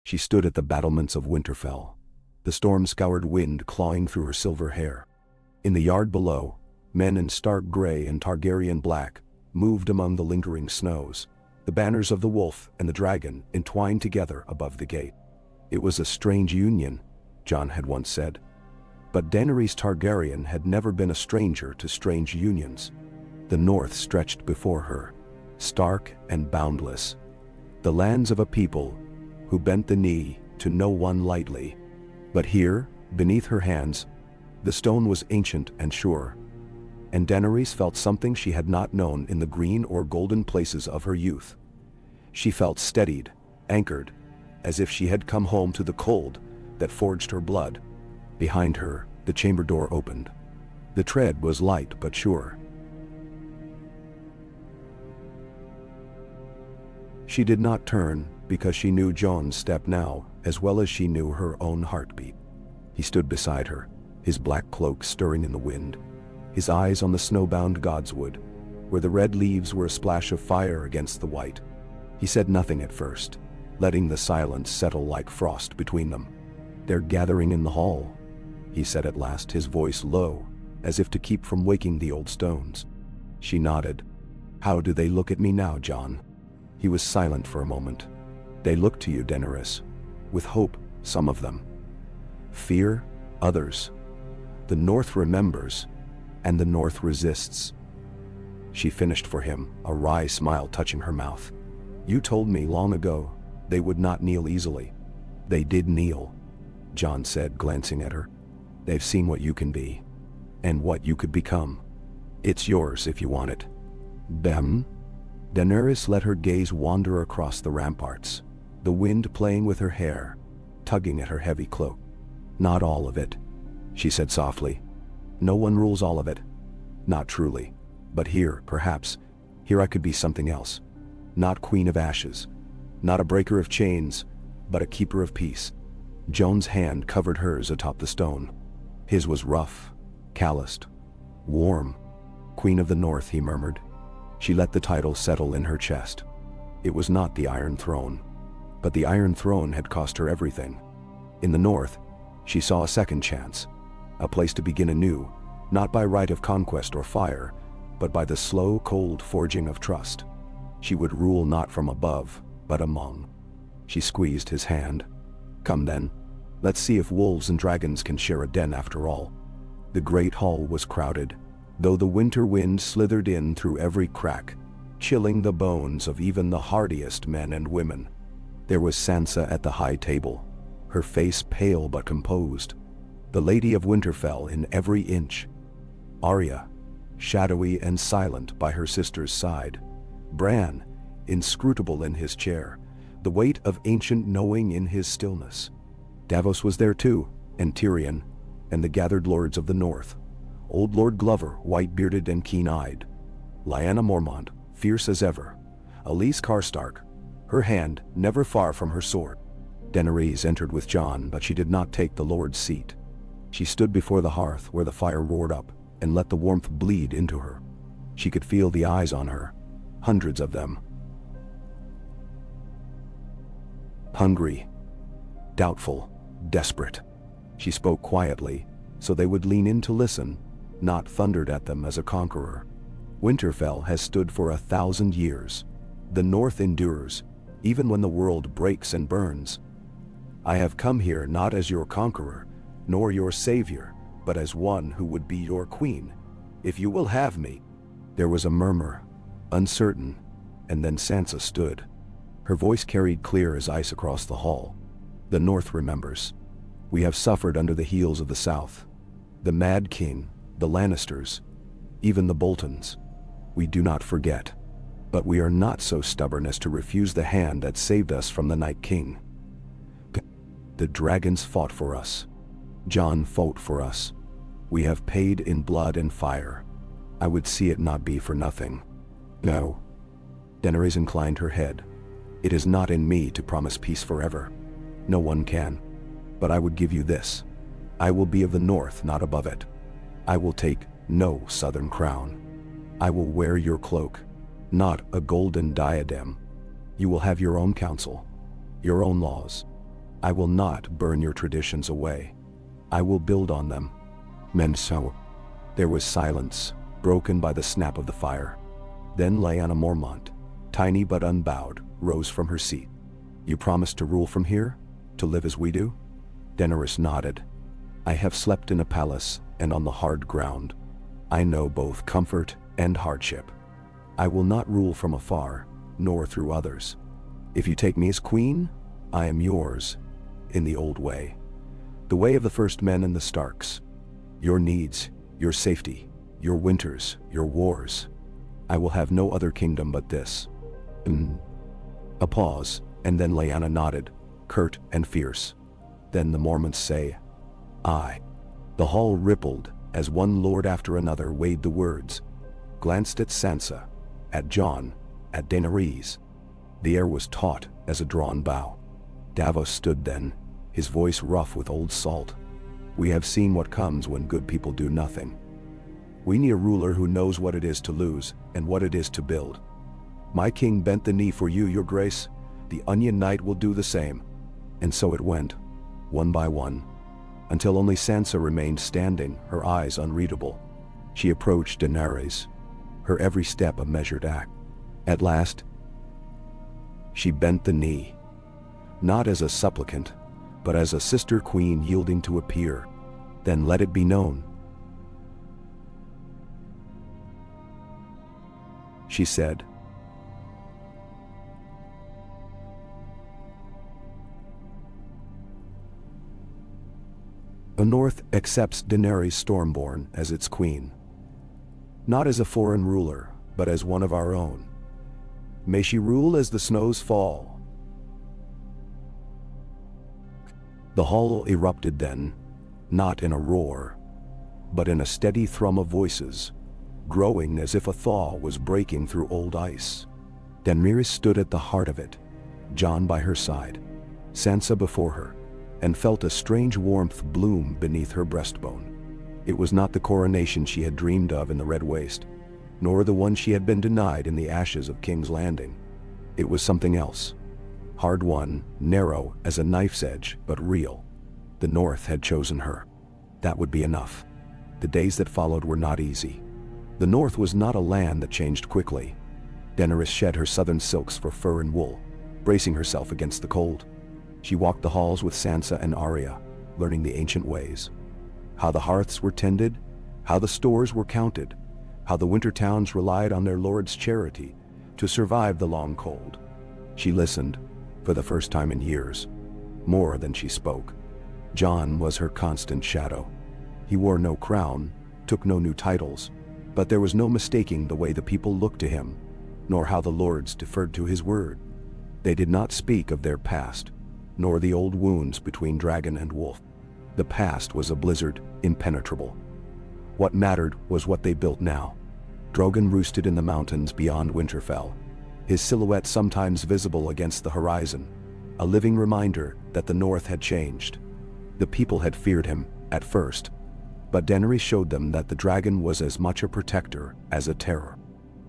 She stood at the battlements of Winterfell, the storm-scoured wind clawing through her silver hair. In the yard below, men in stark gray and Targaryen black moved among the lingering snows, the banners of the wolf and the dragon entwined together above the gate. It was a strange union, Jon had once said. But Daenerys Targaryen had never been a stranger to strange unions. The north stretched before her, stark and boundless, the lands of a people who bent the knee to no one lightly. But here, beneath her hands, the stone was ancient and sure, and Daenerys felt something she had not known in the green or golden places of her youth. She felt steadied, anchored, as if she had come home to the cold that forged her blood. Behind her, the chamber door opened. The tread was light but sure. She did not turn because she knew Jon's step now as well as she knew her own heartbeat. He stood beside her, his black cloak stirring in the wind, his eyes on the snowbound godswood, where the red leaves were a splash of fire against the white. He said nothing at first, letting the silence settle like frost between them. "They're gathering in the hall," he said at last, his voice low, as if to keep from waking the old stones. She nodded. "How do they look at me now, Jon?" He was silent for a moment. "They look to you, Daenerys. With hope, some of them. Fear, others. The North remembers, and the North resists." She finished for him, a wry smile touching her mouth. "You told me long ago they would not kneel easily." "They did kneel," Jon said, glancing at her. "They've seen what you can be, and what you could become. It's yours if you want it." "Them?" Daenerys let her gaze wander across the ramparts, the wind playing with her hair, tugging at her heavy cloak. "Not all of it," she said softly. "No one rules all of it. Not truly. But here, perhaps, here I could be something else. Not Queen of Ashes, not a breaker of chains, but a keeper of peace." Jon's hand covered hers atop the stone. His was rough, calloused, warm. "Queen of the North," he murmured. She let the title settle in her chest. It was not the Iron Throne, but the Iron Throne had cost her everything. In the North, she saw a second chance, a place to begin anew, not by right of conquest or fire, but by the slow, cold forging of trust. She would rule not from above, but among. She squeezed his hand. "Come then, let's see if wolves and dragons can share a den after all." The great hall was crowded, though the winter wind slithered in through every crack, chilling the bones of even the hardiest men and women. There was Sansa at the high table, her face pale but composed, the Lady of Winterfell in every inch. Arya, shadowy and silent by her sister's side. Bran, inscrutable in his chair, the weight of ancient knowing in his stillness. Davos was there too, and Tyrion, and the gathered lords of the North. Old Lord Glover, white-bearded and keen-eyed. Lyanna Mormont, fierce as ever. Elise Karstark, her hand never far from her sword. Daenerys entered with Jon, but she did not take the lord's seat. She stood before the hearth where the fire roared up and let the warmth bleed into her. She could feel the eyes on her, hundreds of them. Hungry, doubtful, desperate. She spoke quietly, so they would lean in to listen, not thundered at them as a conqueror. Winterfell has stood for 1,000 years. The North endures, even when the world breaks and burns. I have come here not as your conqueror, nor your savior, but as one who would be your queen, if you will have me." There was a murmur, uncertain, and then Sansa stood. Her voice carried clear as ice across the hall. "The North remembers. We have suffered under the heels of the South. The Mad King, the Lannisters, even the Boltons. We do not forget. But we are not so stubborn as to refuse the hand that saved us from the Night King. The dragons fought for us. Jon fought for us. We have paid in blood and fire. I would see it not be for nothing." "No." Daenerys inclined her head. "It is not in me to promise peace forever. No one can. But I would give you this. I will be of the North, not above it. I will take no southern crown. I will wear your cloak, not a golden diadem. You will have your own council, your own laws, I will not burn your traditions away. I will build on them. Menso. There was silence, broken by the snap of the fire. Then Lyanna Mormont, tiny but unbowed, rose from her seat. You promise to rule from here? To live as we do? Daenerys nodded. I have slept in a palace and on the hard ground. I know both comfort and hardship. I will not rule from afar, nor through others. If you take me as queen, I am yours, in the old way. The way of the first men and the Starks. Your needs, your safety, your winters, your wars. I will have no other kingdom but this. A pause, and then Lyanna nodded, curt and fierce. Then the Mormonts say, I. The hall rippled as one lord after another weighed the words, glanced at Sansa, at Jon, at Daenerys. The air was taut as a drawn bow. Davos stood then, his voice rough with old salt. We have seen what comes when good people do nothing. We need a ruler who knows what it is to lose and what it is to build. My king bent the knee for you, your grace. The Onion Knight will do the same. And so it went, one by one, until only Sansa remained standing, her eyes unreadable. She approached Daenerys, her every step a measured act. At last, she bent the knee, not as a supplicant, but as a sister queen yielding to a peer. Then let it be known, she said. The North accepts Daenerys Stormborn as its queen. Not as a foreign ruler, but as one of our own. May she rule as the snows fall. The hall erupted then, not in a roar, but in a steady thrum of voices, growing as if a thaw was breaking through old ice. Daenerys stood at the heart of it, Jon by her side, Sansa before her, and felt a strange warmth bloom beneath her breastbone. It was not the coronation she had dreamed of in the Red Waste, nor the one she had been denied in the ashes of King's Landing. It was something else. Hard-won, narrow as a knife's edge, but real. The North had chosen her. That would be enough. The days that followed were not easy. The North was not a land that changed quickly. Daenerys shed her southern silks for fur and wool, bracing herself against the cold. She walked the halls with Sansa and Arya, learning the ancient ways. How the hearths were tended, how the stores were counted, how the winter towns relied on their lord's charity to survive the long cold. She listened, for the first time in years, more than she spoke. Jon was her constant shadow. He wore no crown, took no new titles, but there was no mistaking the way the people looked to him, nor how the lords deferred to his word. They did not speak of their past, nor the old wounds between dragon and wolf. The past was a blizzard, impenetrable. What mattered was what they built now. Drogon roosted in the mountains beyond Winterfell, his silhouette sometimes visible against the horizon, a living reminder that the North had changed. The people had feared him, at first, but Daenerys showed them that the dragon was as much a protector as a terror.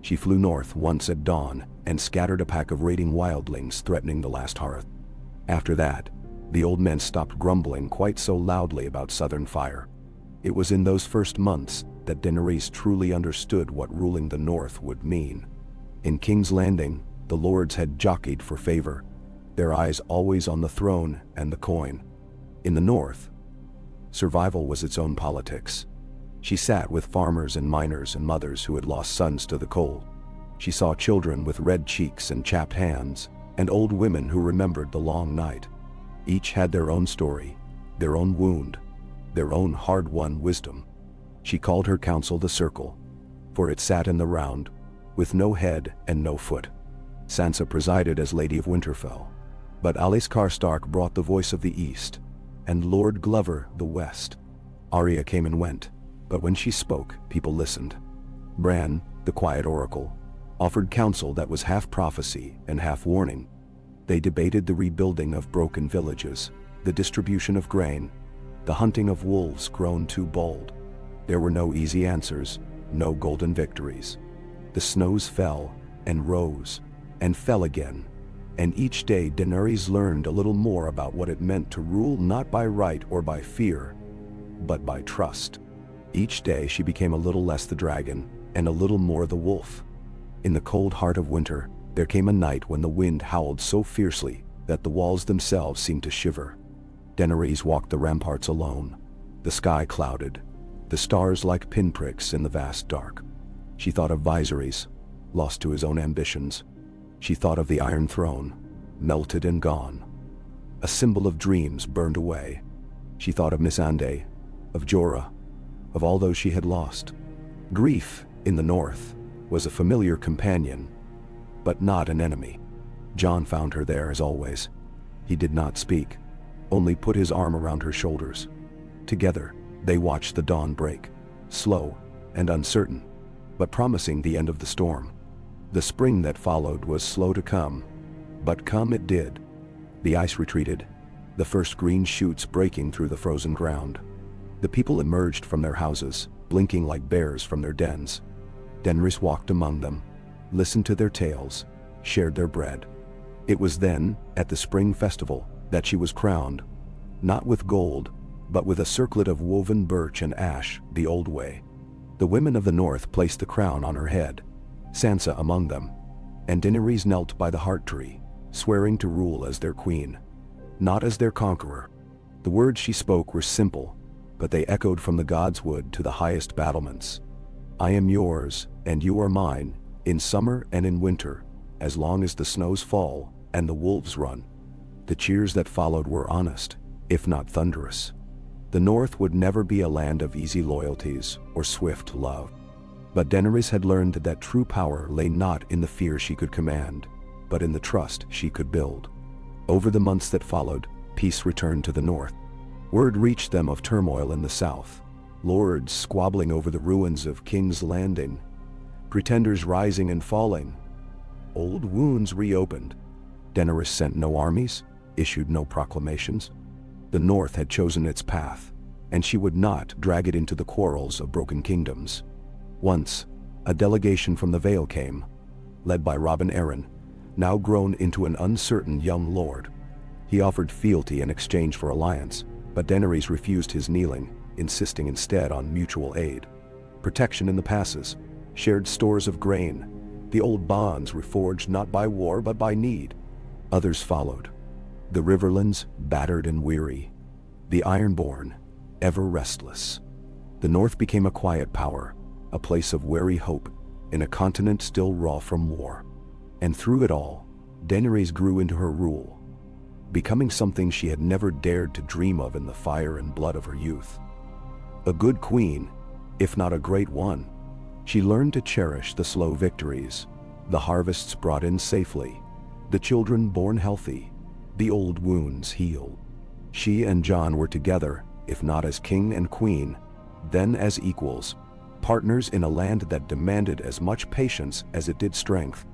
She flew north once at dawn and scattered a pack of raiding wildlings threatening the last hearth. After that, the old men stopped grumbling quite so loudly about southern fire. It was in those first months that Daenerys truly understood what ruling the North would mean. In King's Landing, the lords had jockeyed for favor, their eyes always on the throne and the coin. In the North, survival was its own politics. She sat with farmers and miners and mothers who had lost sons to the cold. She saw children with red cheeks and chapped hands, and old women who remembered the long night. Each had their own story, their own wound, their own hard-won wisdom. She called her council the Circle, for it sat in the round, with no head and no foot. Sansa presided as Lady of Winterfell, but Alys Karstark brought the voice of the East, and Lord Glover the West. Arya came and went, but when she spoke, people listened. Bran, the quiet oracle, offered counsel that was half prophecy and half warning. They debated the rebuilding of broken villages, the distribution of grain, the hunting of wolves grown too bold. There were no easy answers, no golden victories. The snows fell and rose and fell again, And each day Daenerys learned a little more about what it meant to rule not by right or by fear, but by trust. Each day she became a little less the dragon, and a little more the wolf. In the cold heart of winter, there came a night when the wind howled so fiercely that the walls themselves seemed to shiver. Daenerys walked the ramparts alone, the sky clouded, the stars like pinpricks in the vast dark. She thought of Viserys, lost to his own ambitions. She thought of the Iron Throne, melted and gone. A symbol of dreams burned away. She thought of Missandei, of Jorah, of all those she had lost. Grief, in the north, was a familiar companion, but not an enemy. Jon found her there as always. He did not speak, only put his arm around her shoulders. Together, they watched the dawn break, slow and uncertain, but promising the end of the storm. The spring that followed was slow to come, but come it did. The ice retreated, the first green shoots breaking through the frozen ground. The people emerged from their houses, blinking like bears from their dens. Daenerys walked among them, listened to their tales, shared their bread. It was then, at the spring festival, that she was crowned, not with gold, but with a circlet of woven birch and ash, the old way. The women of the north placed the crown on her head, Sansa among them, and Daenerys knelt by the heart tree, swearing to rule as their queen, not as their conqueror. The words she spoke were simple, but they echoed from the God's Wood to the highest battlements. I am yours, and you are mine, in summer and in winter, as long as the snows fall and the wolves run. The cheers that followed were honest, if not thunderous. The North would never be a land of easy loyalties or swift love. But Daenerys had learned that true power lay not in the fear she could command, but in the trust she could build. Over the months that followed, peace returned to the North. Word reached them of turmoil in the South, lords squabbling over the ruins of King's Landing, pretenders rising and falling. Old wounds reopened. Daenerys sent no armies, issued no proclamations. The North had chosen its path, and she would not drag it into the quarrels of broken kingdoms. Once, a delegation from the Vale came, led by Robin Arryn, now grown into an uncertain young lord. He offered fealty in exchange for alliance, but Daenerys refused his kneeling, insisting instead on mutual aid. Protection in the passes, shared stores of grain, the old bonds reforged not by war but by need. Others followed. The Riverlands, battered and weary. The Ironborn, ever restless. The North became a quiet power, a place of wary hope, in a continent still raw from war. And through it all, Daenerys grew into her rule, becoming something she had never dared to dream of in the fire and blood of her youth. A good queen, if not a great one. She learned to cherish the slow victories, the harvests brought in safely, the children born healthy, the old wounds healed. She and Jon were together, if not as king and queen, then as equals, partners in a land that demanded as much patience as it did strength.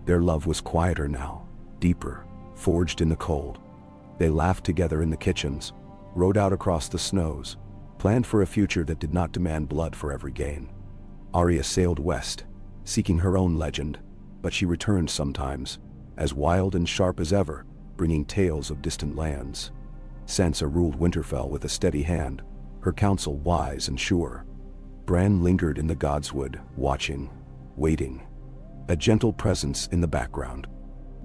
Their love was quieter now, deeper, forged in the cold. They laughed together in the kitchens, rode out across the snows, planned for a future that did not demand blood for every gain. Arya sailed west, seeking her own legend, but she returned sometimes, as wild and sharp as ever, bringing tales of distant lands. Sansa ruled Winterfell with a steady hand, her counsel wise and sure. Bran lingered in the Godswood, watching, waiting, a gentle presence in the background.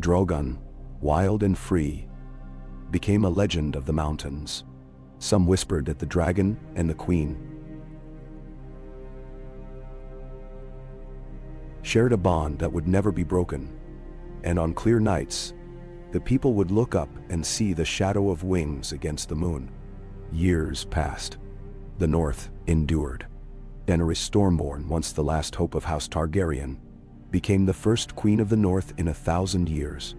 Drogon, wild and free, became a legend of the mountains. Some whispered that the dragon and the queen shared a bond that would never be broken, and on clear nights, the people would look up and see the shadow of wings against the moon. Years passed. The North endured. Daenerys Stormborn, once the last hope of House Targaryen, became the first queen of the North in 1,000 years.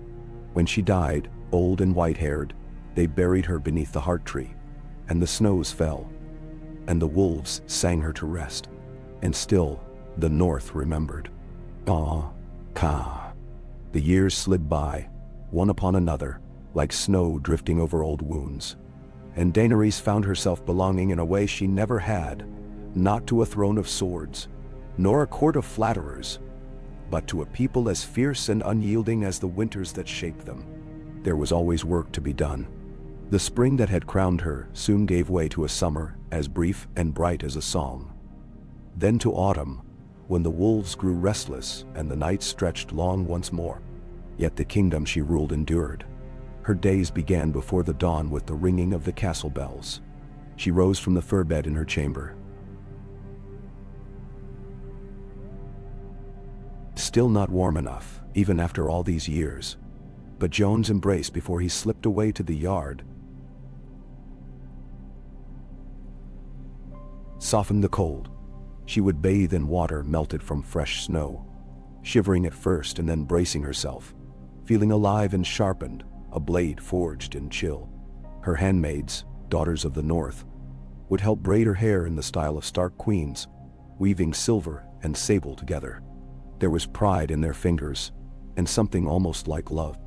When she died, old and white-haired, they buried her beneath the heart tree, and the snows fell, and the wolves sang her to rest. And still, the North remembered. Ka. The years slid by, one upon another, like snow drifting over old wounds. And Daenerys found herself belonging in a way she never had, not to a throne of swords, nor a court of flatterers, but to a people as fierce and unyielding as the winters that shaped them. There was always work to be done. The spring that had crowned her soon gave way to a summer as brief and bright as a song. Then to autumn, when the wolves grew restless and the nights stretched long once more. Yet the kingdom she ruled endured. Her days began before the dawn with the ringing of the castle bells. She rose from the fur bed in her chamber. Still not warm enough, even after all these years. But Jon's embrace before he slipped away to the yard softened the cold. She would bathe in water melted from fresh snow, shivering at first and then bracing herself, feeling alive and sharpened, a blade forged in chill. Her handmaids, daughters of the north, would help braid her hair in the style of Stark queens, weaving silver and sable together. There was pride in their fingers, and something almost like love.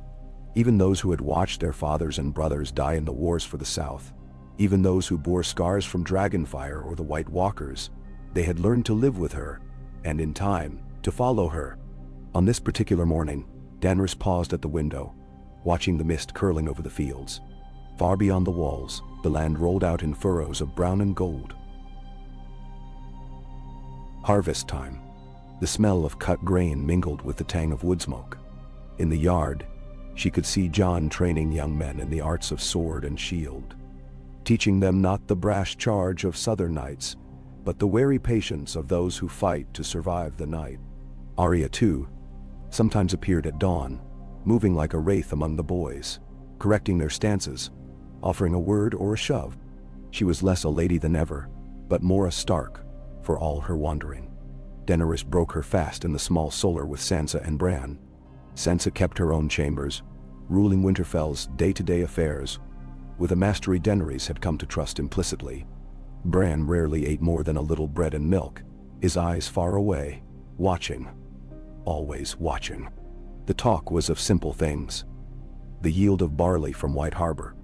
Even those who had watched their fathers and brothers die in the wars for the South, even those who bore scars from Dragonfire or the White Walkers, they had learned to live with her, and in time, to follow her. On this particular morning, Daenerys paused at the window, watching the mist curling over the fields. Far beyond the walls, the land rolled out in furrows of brown and gold. Harvest time. The smell of cut grain mingled with the tang of wood smoke. In the yard, she could see Jon training young men in the arts of sword and shield, teaching them not the brash charge of southern knights, but the wary patience of those who fight to survive the night. Arya, too, sometimes appeared at dawn, moving like a wraith among the boys, correcting their stances, offering a word or a shove. She was less a lady than ever, but more a Stark, for all her wandering. Daenerys broke her fast in the small solar with Sansa and Bran. Sansa kept her own chambers, ruling Winterfell's day-to-day affairs, with a mastery Daenerys had come to trust implicitly. Bran rarely ate more than a little bread and milk, his eyes far away, watching. Always watching. The talk was of simple things. The yield of barley from White Harbor,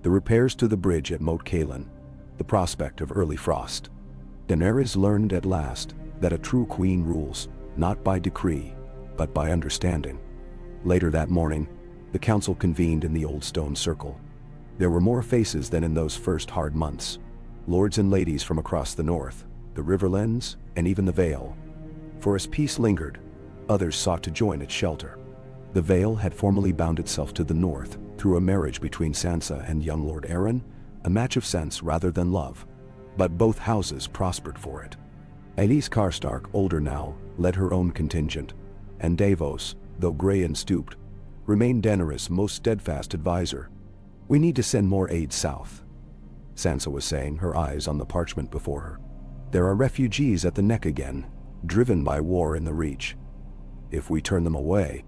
the repairs to the bridge at Moat Cailin, the prospect of early frost. Daenerys learned at last that a true queen rules, not by decree, but by understanding. Later that morning, the council convened in the old stone circle. There were more faces than in those first hard months. Lords and ladies from across the north, the Riverlands, and even the Vale. For as peace lingered, others sought to join its shelter. The Vale had formally bound itself to the north through a marriage between Sansa and young Lord Aeron, a match of sense rather than love. But both houses prospered for it. Aelys Karstark, older now, led her own contingent, and Davos, though gray and stooped, remained Daenerys' most steadfast advisor. "We need to send more aid south," Sansa was saying, her eyes on the parchment before her. "There are refugees at the neck again, driven by war in the Reach. If we turn them away,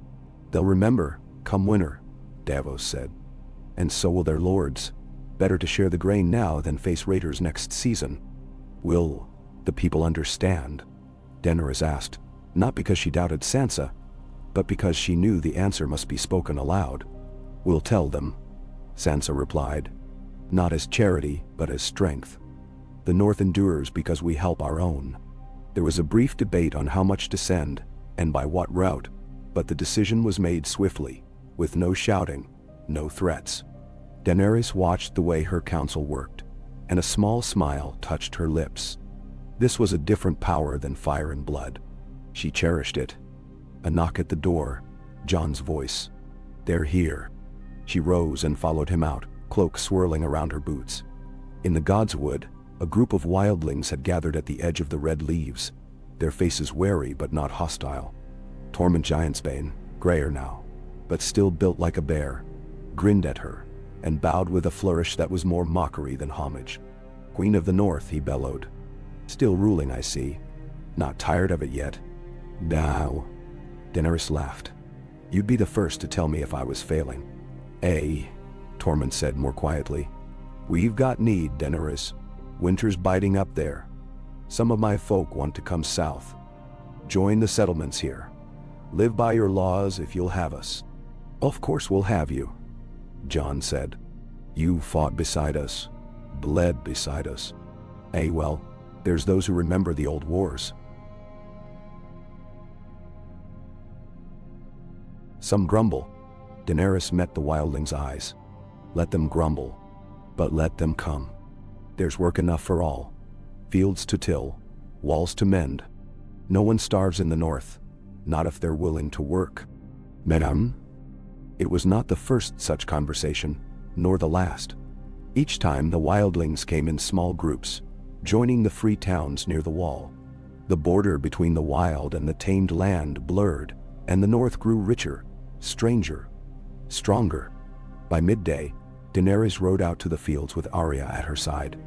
they'll remember, come winter," Davos said. "And so will their lords. Better to share the grain now than face raiders next season." "Will the people understand?" Daenerys asked, not because she doubted Sansa, but because she knew the answer must be spoken aloud. "We'll tell them," Sansa replied, "not as charity, but as strength. The North endures because we help our own." There was a brief debate on how much to send, and by what route, but the decision was made swiftly, with no shouting, no threats. Daenerys watched the way her council worked, and a small smile touched her lips. This was a different power than fire and blood. She cherished it. A knock at the door, Jon's voice. "They're here." She rose and followed him out, cloak swirling around her boots. In the Godswood, a group of wildlings had gathered at the edge of the red leaves, their faces wary but not hostile. Tormund Giantsbane, grayer now, but still built like a bear, grinned at her, and bowed with a flourish that was more mockery than homage. "Queen of the North," he bellowed. "Still ruling, I see. Not tired of it yet?" "Now," Daenerys laughed. "You'd be the first to tell me if I was failing." Tormund said more quietly. "We've got need, Daenerys. Winter's biting up there. Some of my folk want to come south. Join the settlements here. Live by your laws if you'll have us." "Of course we'll have you," Jon said. "You fought beside us, bled beside us. Well, there's those who remember the old wars." Some grumble. Daenerys met the wildlings' eyes. Let them grumble, but let them come. There's work enough for all. Fields to till, walls to mend. No one starves in the north, not if they're willing to work. Madame? It was not the first such conversation, nor the last. Each time the wildlings came in small groups, joining the free towns near the wall. The border between the wild and the tamed land blurred, and the north grew richer, stranger, stronger. By midday, Daenerys rode out to the fields with Arya at her side.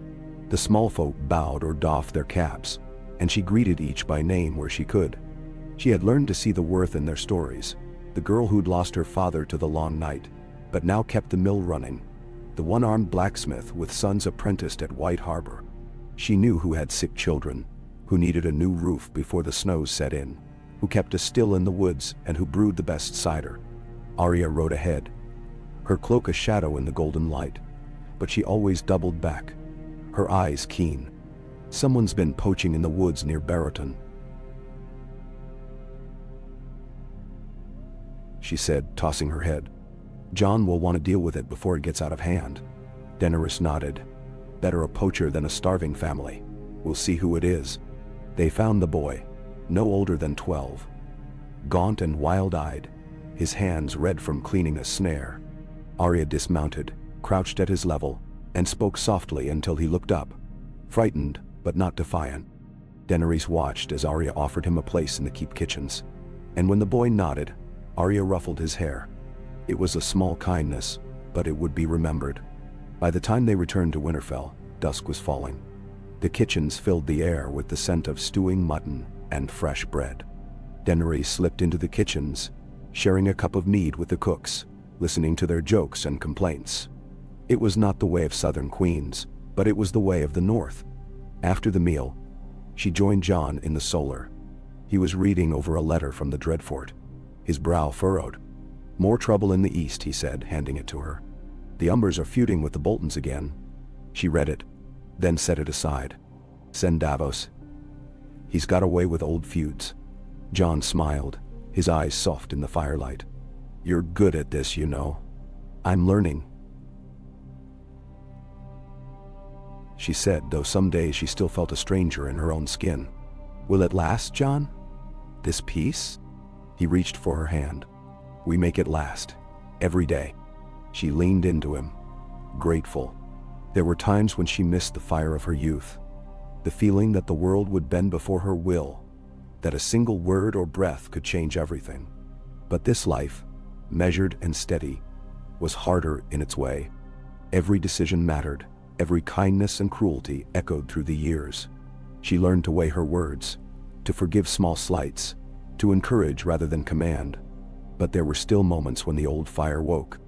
The small folk bowed or doffed their caps, and she greeted each by name where she could. She had learned to see the worth in their stories. The girl who'd lost her father to the long night, but now kept the mill running. The one-armed blacksmith with sons apprenticed at White Harbor. She knew who had sick children, who needed a new roof before the snows set in, who kept a still in the woods and who brewed the best cider. Arya rode ahead, her cloak a shadow in the golden light, but she always doubled back, her eyes keen. Someone's been poaching in the woods near Barrowton, she said, tossing her head. Jon will want to deal with it before it gets out of hand. Daenerys nodded. Better a poacher than a starving family. We'll see who it is. They found the boy, no older than 12. Gaunt and wild-eyed, his hands red from cleaning a snare. Arya dismounted, crouched at his level, and spoke softly until he looked up, frightened but not defiant. Daenerys watched as Arya offered him a place in the keep kitchens, and when the boy nodded, Arya ruffled his hair. It was a small kindness, but it would be remembered. By the time they returned to Winterfell, dusk was falling. The kitchens filled the air with the scent of stewing mutton and fresh bread. Daenerys slipped into the kitchens, sharing a cup of mead with the cooks, listening to their jokes and complaints. It was not the way of southern queens, but it was the way of the north. After the meal, she joined Jon in the solar. He was reading over a letter from the Dreadfort, his brow furrowed. More trouble in the east, he said, handing it to her. The Umbers are feuding with the Boltons again. She read it, then set it aside. Send Davos. He's got away with old feuds. Jon smiled, his eyes soft in the firelight. You're good at this, you know. I'm learning, she said, though some days she still felt a stranger in her own skin. Will it last, Jon? This peace? He reached for her hand. We make it last, every day. She leaned into him, grateful. There were times when she missed the fire of her youth, the feeling that the world would bend before her will, that a single word or breath could change everything. But this life, measured and steady, was harder in its way. Every decision mattered, every kindness and cruelty echoed through the years. She learned to weigh her words, to forgive small slights, to encourage rather than command. But there were still moments when the old fire woke.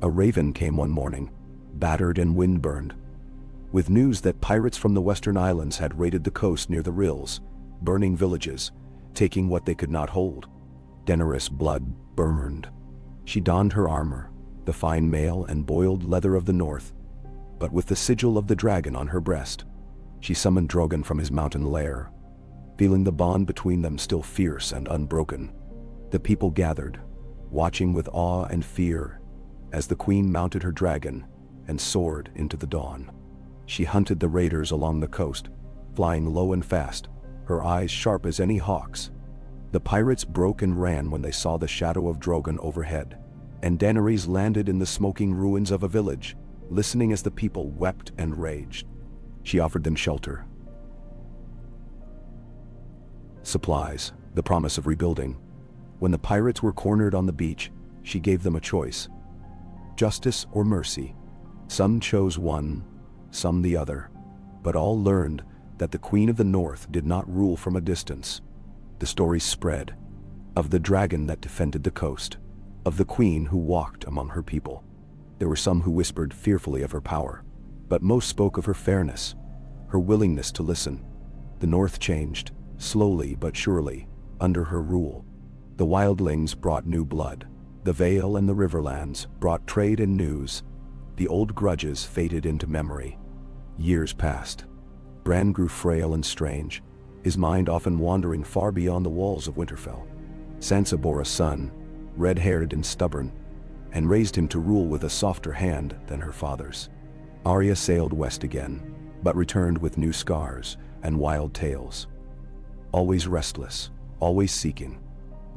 A raven came one morning, battered and wind-burned, with news that pirates from the western islands had raided the coast near the rills, burning villages, taking what they could not hold. Daenerys' blood burned. She donned her armor, the fine mail and boiled leather of the north, but with the sigil of the dragon on her breast. She summoned Drogon from his mountain lair, feeling the bond between them still fierce and unbroken. The people gathered, watching with awe and fear as the queen mounted her dragon and soared into the dawn. She hunted the raiders along the coast, flying low and fast, her eyes sharp as any hawk's. The pirates broke and ran when they saw the shadow of Drogon overhead, and Daenerys landed in the smoking ruins of a village, listening as the people wept and raged. She offered them shelter, supplies, the promise of rebuilding. When the pirates were cornered on the beach, she gave them a choice: justice or mercy. Some chose one, some the other, but all learned that the Queen of the North did not rule from a distance. The story spread, of the dragon that defended the coast, of the queen who walked among her people. There were some who whispered fearfully of her power, but most spoke of her fairness, her willingness to listen. The North changed, slowly but surely, under her rule. The wildlings brought new blood. The Vale and the Riverlands brought trade and news. The old grudges faded into memory. Years passed. Bran grew frail and strange, his mind often wandering far beyond the walls of Winterfell. Sansa bore a son, red-haired and stubborn, and raised him to rule with a softer hand than her father's. Arya sailed west again, but returned with new scars and wild tales. Always restless, always seeking,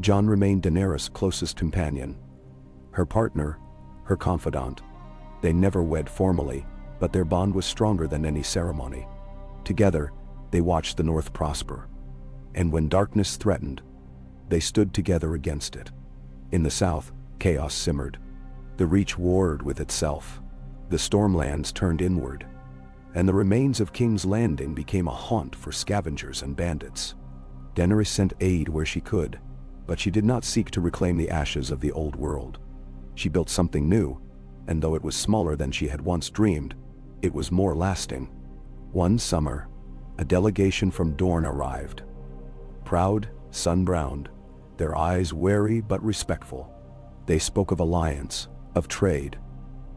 Jon remained Daenerys' closest companion, her partner, her confidant. They never wed formally, but their bond was stronger than any ceremony. Together, they watched the North prosper. And when darkness threatened, they stood together against it. In the south, chaos simmered. The Reach warred with itself. The Stormlands turned inward, and the remains of King's Landing became a haunt for scavengers and bandits. Daenerys sent aid where she could, but she did not seek to reclaim the ashes of the old world. She built something new, and though it was smaller than she had once dreamed, it was more lasting. One summer, a delegation from Dorne arrived. Proud, sun-browned, their eyes wary but respectful. They spoke of alliance, of trade,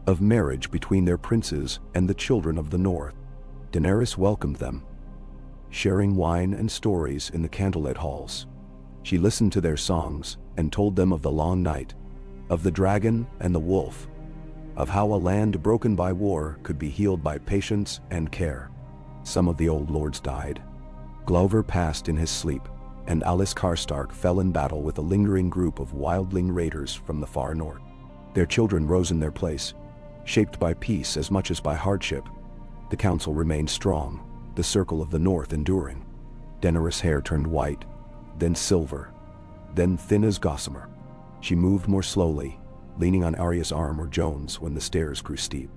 of marriage between their princes and the children of the North. Daenerys welcomed them, sharing wine and stories in the candlelit halls. She listened to their songs and told them of the long night, of the dragon and the wolf, of how a land broken by war could be healed by patience and care. Some of the old lords died. Glover passed in his sleep, and Alice Karstark fell in battle with a lingering group of wildling raiders from the far north. Their children rose in their place, shaped by peace as much as by hardship. The council remained strong, the circle of the north enduring. Daenerys' hair turned white, then silver, then thin as gossamer. She moved more slowly, leaning on Arya's arm or Jon's when the stairs grew steep.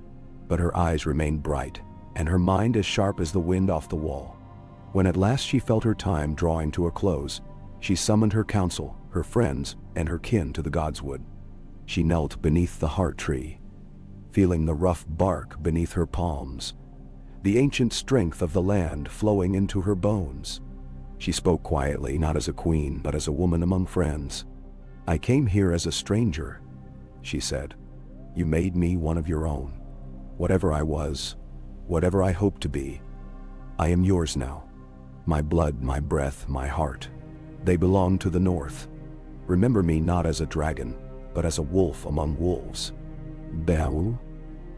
But her eyes remained bright, and her mind as sharp as the wind off the wall. When at last she felt her time drawing to a close, she summoned her council, her friends, and her kin to the godswood. She knelt beneath the heart tree, feeling the rough bark beneath her palms, the ancient strength of the land flowing into her bones. She spoke quietly, not as a queen, but as a woman among friends. "I came here as a stranger," she said. "You made me one of your own. Whatever I was, whatever I hoped to be, I am yours now. My blood, my breath, my heart, they belong to the North. Remember me not as a dragon, but as a wolf among wolves." Beau?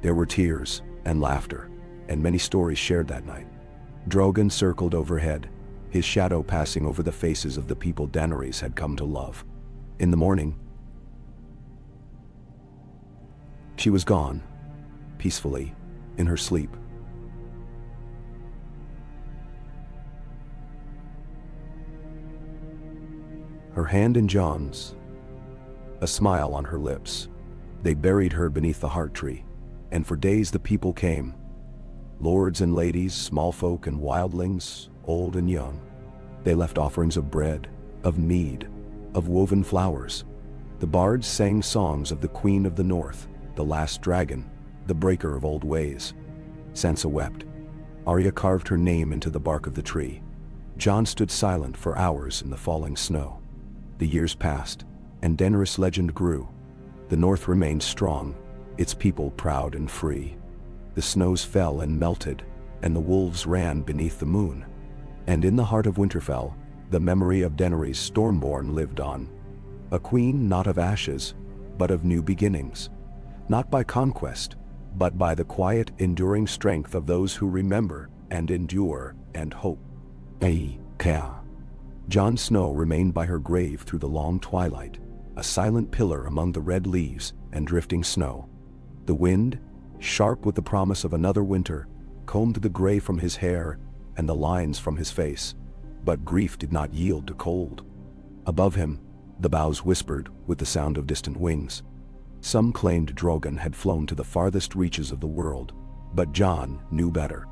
There were tears and laughter, and many stories shared that night. Drogon circled overhead, his shadow passing over the faces of the people Daenerys had come to love. In the morning, she was gone, peacefully, in her sleep. Her hand in Jon's, a smile on her lips. They buried her beneath the heart tree, and for days the people came. Lords and ladies, small folk and wildlings, old and young. They left offerings of bread, of mead, of woven flowers. The bards sang songs of the Queen of the North, the last dragon, the breaker of old ways. Sansa wept. Arya carved her name into the bark of the tree. Jon stood silent for hours in the falling snow. The years passed, and Daenerys' legend grew. The North remained strong, its people proud and free. The snows fell and melted, and the wolves ran beneath the moon. And in the heart of Winterfell, the memory of Daenerys Stormborn lived on. A queen not of ashes, but of new beginnings. Not by conquest, but by the quiet, enduring strength of those who remember and endure and hope. Jon Snow remained by her grave through the long twilight, a silent pillar among the red leaves and drifting snow. The wind, sharp with the promise of another winter, combed the gray from his hair and the lines from his face, but grief did not yield to cold. Above him, the boughs whispered with the sound of distant wings. Some claimed Drogon had flown to the farthest reaches of the world, but Jon knew better.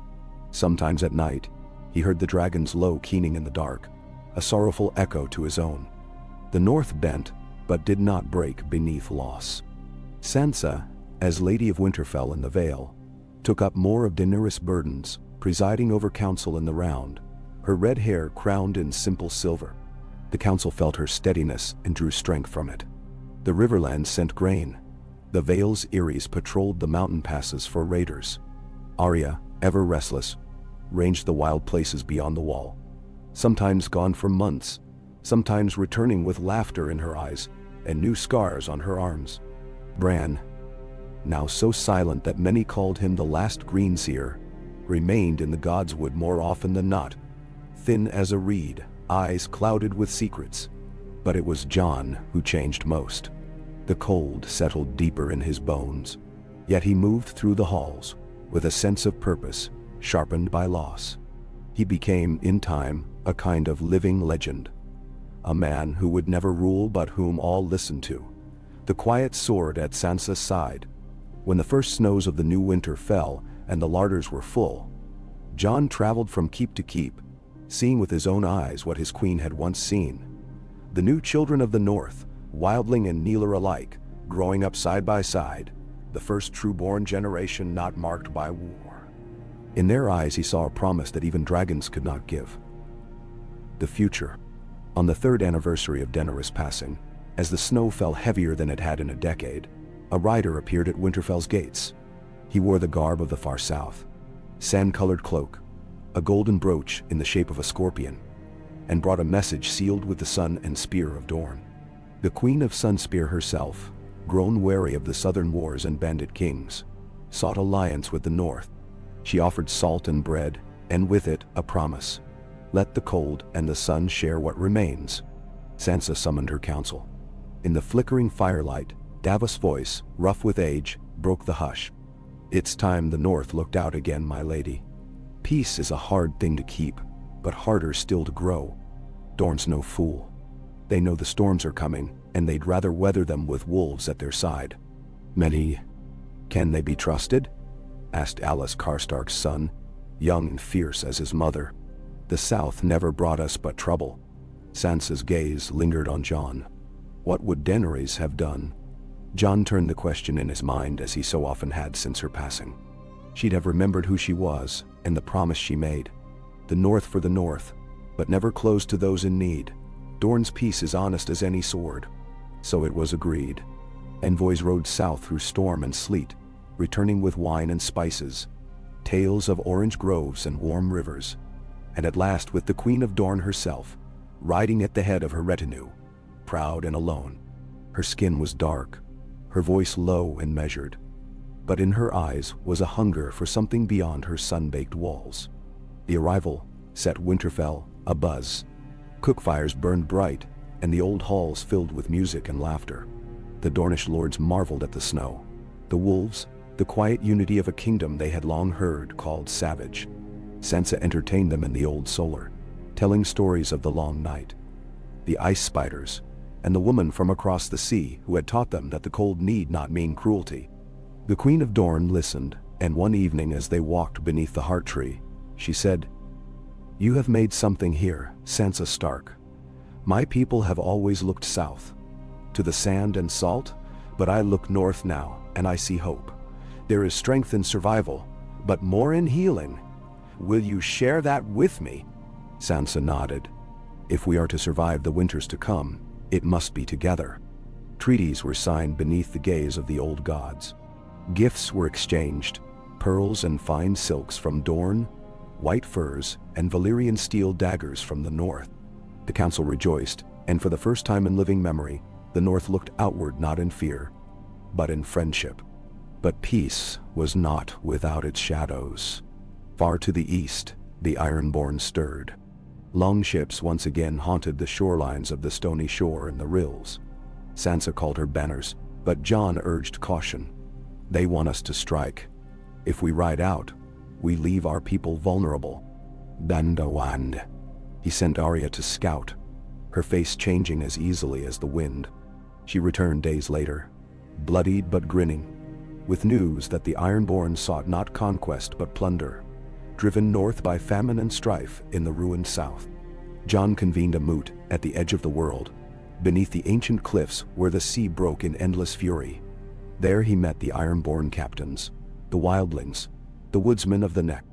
Sometimes at night, he heard the dragon's low keening in the dark, a sorrowful echo to his own. The North bent, but did not break beneath loss. Sansa, as Lady of Winterfell in the Vale, took up more of Daenerys' burdens, presiding over council in the round, her red hair crowned in simple silver. The council felt her steadiness and drew strength from it. The Riverlands sent grain. The Vale's Eyries patrolled the mountain passes for raiders. Arya, ever restless, ranged the wild places beyond the wall. Sometimes gone for months, sometimes returning with laughter in her eyes, and new scars on her arms. Bran, now so silent that many called him the last Greenseer, remained in the Godswood more often than not, thin as a reed, eyes clouded with secrets. But it was Jon who changed most. The cold settled deeper in his bones, yet he moved through the halls with a sense of purpose, sharpened by loss. He became, in time, a kind of living legend. A man who would never rule but whom all listened to. The quiet sword at Sansa's side. When the first snows of the new winter fell and the larders were full, Jon traveled from keep to keep, seeing with his own eyes what his queen had once seen. The new children of the North, wildling and kneeler alike, growing up side by side, the first true-born generation not marked by war. In their eyes he saw a promise that even dragons could not give. The future. On the 3rd anniversary of Daenerys' passing, as the snow fell heavier than it had in a decade, a rider appeared at Winterfell's gates. He wore the garb of the far south, sand-colored cloak, a golden brooch in the shape of a scorpion, and brought a message sealed with the sun and spear of Dorne. The Queen of Sunspear herself, grown wary of the southern wars and bandit kings, sought alliance with the north. She offered salt and bread, and with it, a promise. Let the cold and the sun share what remains. Sansa summoned her council. In the flickering firelight, Davos' voice, rough with age, broke the hush. It's time the North looked out again, my lady. Peace is a hard thing to keep, but harder still to grow. Dorne's no fool. They know the storms are coming, and they'd rather weather them with wolves at their side. Many. Can they be trusted? Asked Alis Karstark's son, young and fierce as his mother. The South never brought us but trouble. Sansa's gaze lingered on Jon. What would Daenerys have done? Jon turned the question in his mind as he so often had since her passing. She'd have remembered who she was and the promise she made. The North for the North, but never closed to those in need. Dorne's peace is honest as any sword. So it was agreed. Envoys rode south through storm and sleet, returning with wine and spices, tales of orange groves and warm rivers, and at last with the Queen of Dorne herself, riding at the head of her retinue, proud and alone. Her skin was dark, her voice low and measured, but in her eyes was a hunger for something beyond her sun-baked walls. The arrival set Winterfell abuzz. Cookfires burned bright, and the old halls filled with music and laughter. The Dornish lords marveled at the snow. The wolves, the quiet unity of a kingdom they had long heard called savage. Sansa entertained them in the old solar, telling stories of the long night. The ice spiders, and the woman from across the sea who had taught them that the cold need not mean cruelty. The Queen of Dorne listened, and one evening as they walked beneath the heart tree, she said, "You have made something here, Sansa Stark. My people have always looked south, to the sand and salt, but I look north now, and I see hope. There is strength in survival, but more in healing. Will you share that with me?" Sansa nodded. If we are to survive the winters to come, it must be together. Treaties were signed beneath the gaze of the old gods. Gifts were exchanged, pearls and fine silks from Dorne, white furs, and Valyrian steel daggers from the north. The council rejoiced, and for the first time in living memory, the North looked outward not in fear, but in friendship. But peace was not without its shadows. Far to the east, the Ironborn stirred. Longships once again haunted the shorelines of the stony shore and the rills. Sansa called her banners, but Jon urged caution. They want us to strike. If we ride out, we leave our people vulnerable. Dandawand. He sent Arya to scout, her face changing as easily as the wind. She returned days later, bloodied but grinning, with news that the Ironborn sought not conquest but plunder, driven north by famine and strife in the ruined south. Jon convened a moot at the edge of the world, beneath the ancient cliffs where the sea broke in endless fury. There he met the Ironborn captains, the wildlings, the woodsmen of the neck.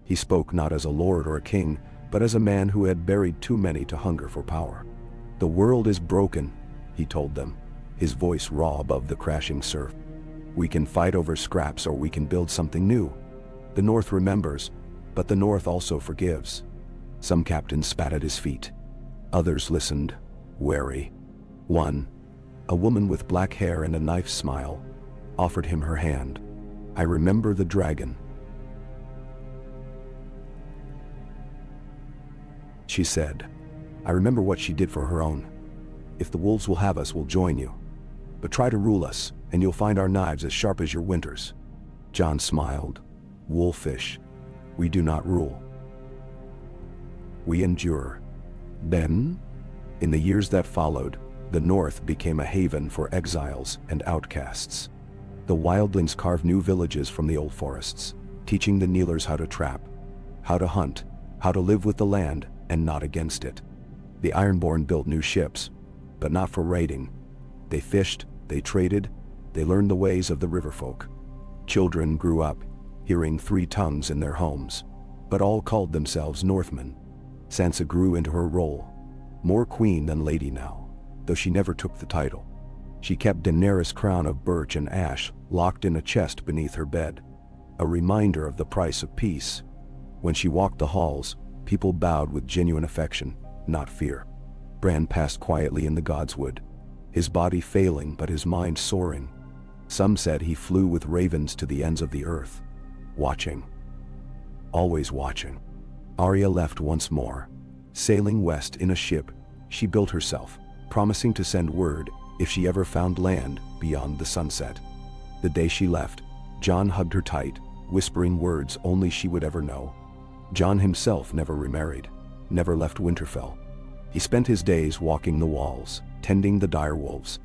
He spoke not as a lord or a king, but as a man who had buried too many to hunger for power. "The world is broken," he told them, his voice raw above the crashing surf. "We can fight over scraps or we can build something new. The North remembers, but the North also forgives." Some captains spat at his feet. Others listened, wary. One, A woman with black hair and a knife smile offered him her hand. "I remember the dragon," she said. "I remember what she did for her own. If the wolves will have us, we'll join you. But try to rule us, and you'll find our knives as sharp as your winters." Jon smiled. "Wolfish, we do not rule. We endure." Then, in the years that followed, the North became a haven for exiles and outcasts. The wildlings carved new villages from the old forests, teaching the Kneelers how to trap, how to hunt, how to live with the land and not against it. The Ironborn built new ships, but not for raiding. They fished, they traded, they learned the ways of the riverfolk. Children grew up, hearing 3 tongues in their homes, but all called themselves Northmen. Sansa grew into her role, more queen than lady now, though she never took the title. She kept Daenerys' crown of birch and ash locked in a chest beneath her bed, a reminder of the price of peace. When she walked the halls, people bowed with genuine affection, not fear. Bran passed quietly in the Godswood, his body failing but his mind soaring. Some said he flew with ravens to the ends of the earth, watching, always watching. Arya left once more, sailing west in a ship she built herself, promising to send word if she ever found land beyond the sunset. The day she left, Jon hugged her tight, whispering words only she would ever know. Jon himself never remarried, never left Winterfell. He spent his days walking the walls, tending the direwolves,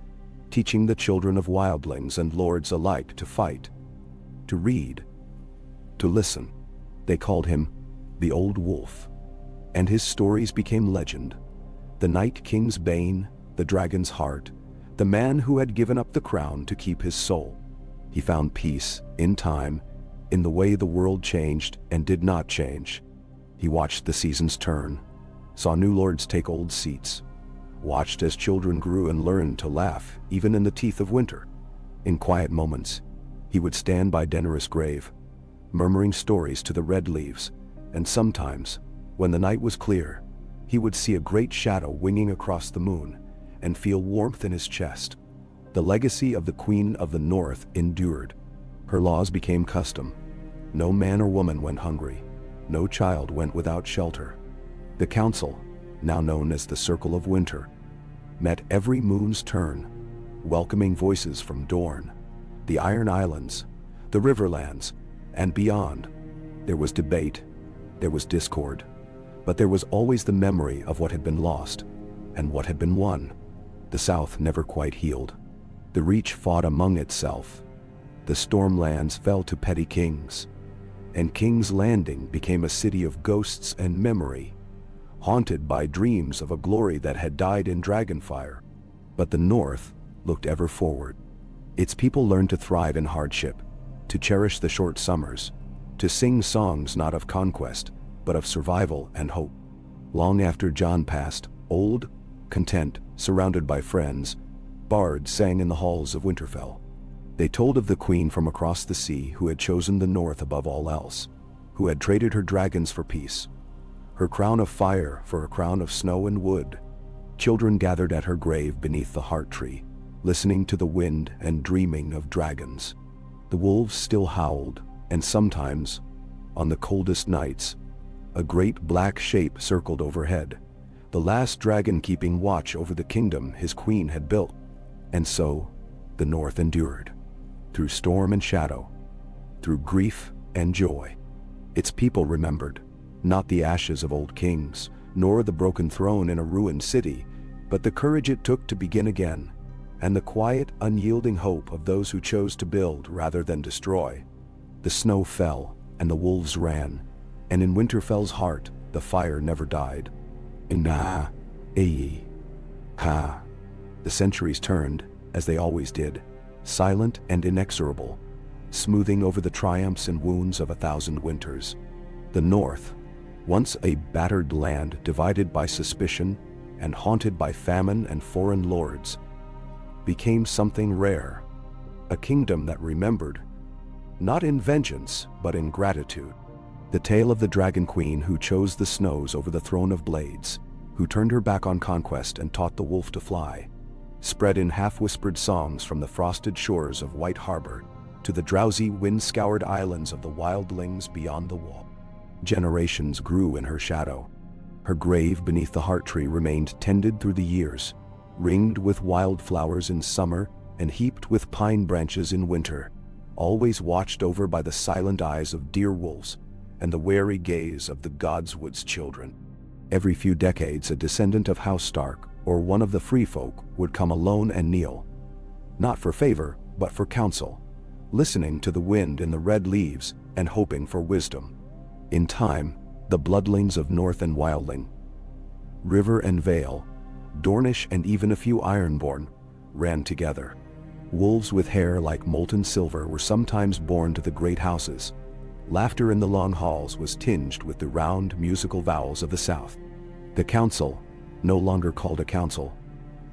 teaching the children of wildlings and lords alike to fight, to read, to listen. They called him the Old Wolf, and his stories became legend. The Night King's bane, the dragon's heart, the man who had given up the crown to keep his soul. He found peace, in time, in the way the world changed and did not change. He watched the seasons turn, saw new lords take old seats, watched as children grew and learned to laugh even in the teeth of winter. In quiet moments, he would stand by Daenerys' grave, murmuring stories to the red leaves, and sometimes, when the night was clear, he would see a great shadow winging across the moon and feel warmth in his chest. The legacy of the Queen of the North endured. Her laws became custom. No man or woman went hungry. No child went without shelter. The Council, now known as the Circle of Winter, met every moon's turn, welcoming voices from Dorne, the Iron Islands, the Riverlands, and beyond. There was debate, there was discord, but there was always the memory of what had been lost and what had been won. The South never quite healed. The Reach fought among itself. The Stormlands fell to petty kings, and King's Landing became a city of ghosts and memory, haunted by dreams of a glory that had died in dragonfire. But the North looked ever forward. Its people learned to thrive in hardship, to cherish the short summers, to sing songs not of conquest, but of survival and hope. Long after Jon passed, old, content, surrounded by friends, bards sang in the halls of Winterfell. They told of the queen from across the sea who had chosen the North above all else, who had traded her dragons for peace, her crown of fire for a crown of snow and wood. Children gathered at her grave beneath the heart tree, listening to the wind and dreaming of dragons. The wolves still howled, and sometimes, on the coldest nights, a great black shape circled overhead, the last dragon keeping watch over the kingdom his queen had built. And so, the North endured, through storm and shadow, through grief and joy. Its people remembered, not the ashes of old kings, nor the broken throne in a ruined city, but the courage it took to begin again, and the quiet, unyielding hope of those who chose to build rather than destroy. The snow fell, and the wolves ran, and in Winterfell's heart, the fire never died. The centuries turned, as they always did, silent and inexorable, smoothing over the triumphs and wounds of 1,000 winters. The North, once a battered land divided by suspicion and haunted by famine and foreign lords, became something rare, a kingdom that remembered, not in vengeance, but in gratitude. The tale of the Dragon Queen who chose the snows over the throne of blades, who turned her back on conquest and taught the wolf to fly. spread in half-whispered songs from the frosted shores of White Harbor to the drowsy, wind-scoured islands of the wildlings beyond the wall. Generations grew in her shadow. Her grave beneath the heart tree remained tended through the years, ringed with wildflowers in summer and heaped with pine branches in winter, always watched over by the silent eyes of deer wolves and the wary gaze of the Godswood's children. Every few decades, a descendant of House Stark or one of the free folk would come alone and kneel, not for favor, but for counsel, listening to the wind in the red leaves and hoping for wisdom. In time, the bloodlings of North and Wildling, River and Vale, Dornish and even a few Ironborn, ran together. Wolves with hair like molten silver were sometimes born to the great houses. Laughter in the long halls was tinged with the round, musical vowels of the South. The council, no longer called a council,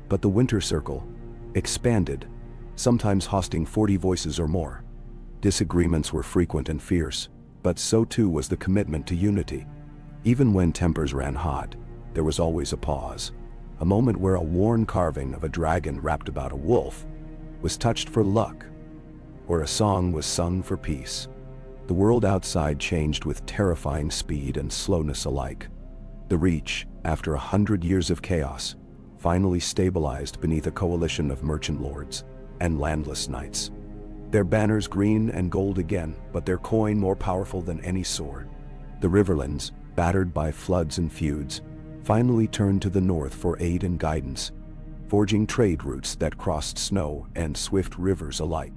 but the Winter Circle, expanded, sometimes hosting 40 voices or more. Disagreements were frequent and fierce, but so too was the commitment to unity. Even when tempers ran hot, there was always a pause, a moment where a worn carving of a dragon wrapped about a wolf was touched for luck, or a song was sung for peace. The world outside changed with terrifying speed and slowness alike. The Reach, after 100 years of chaos, finally stabilized beneath a coalition of merchant lords and landless knights. Their banners green and gold again, but their coin more powerful than any sword. The Riverlands, battered by floods and feuds, finally turned to the north for aid and guidance, forging trade routes that crossed snow and swift rivers alike.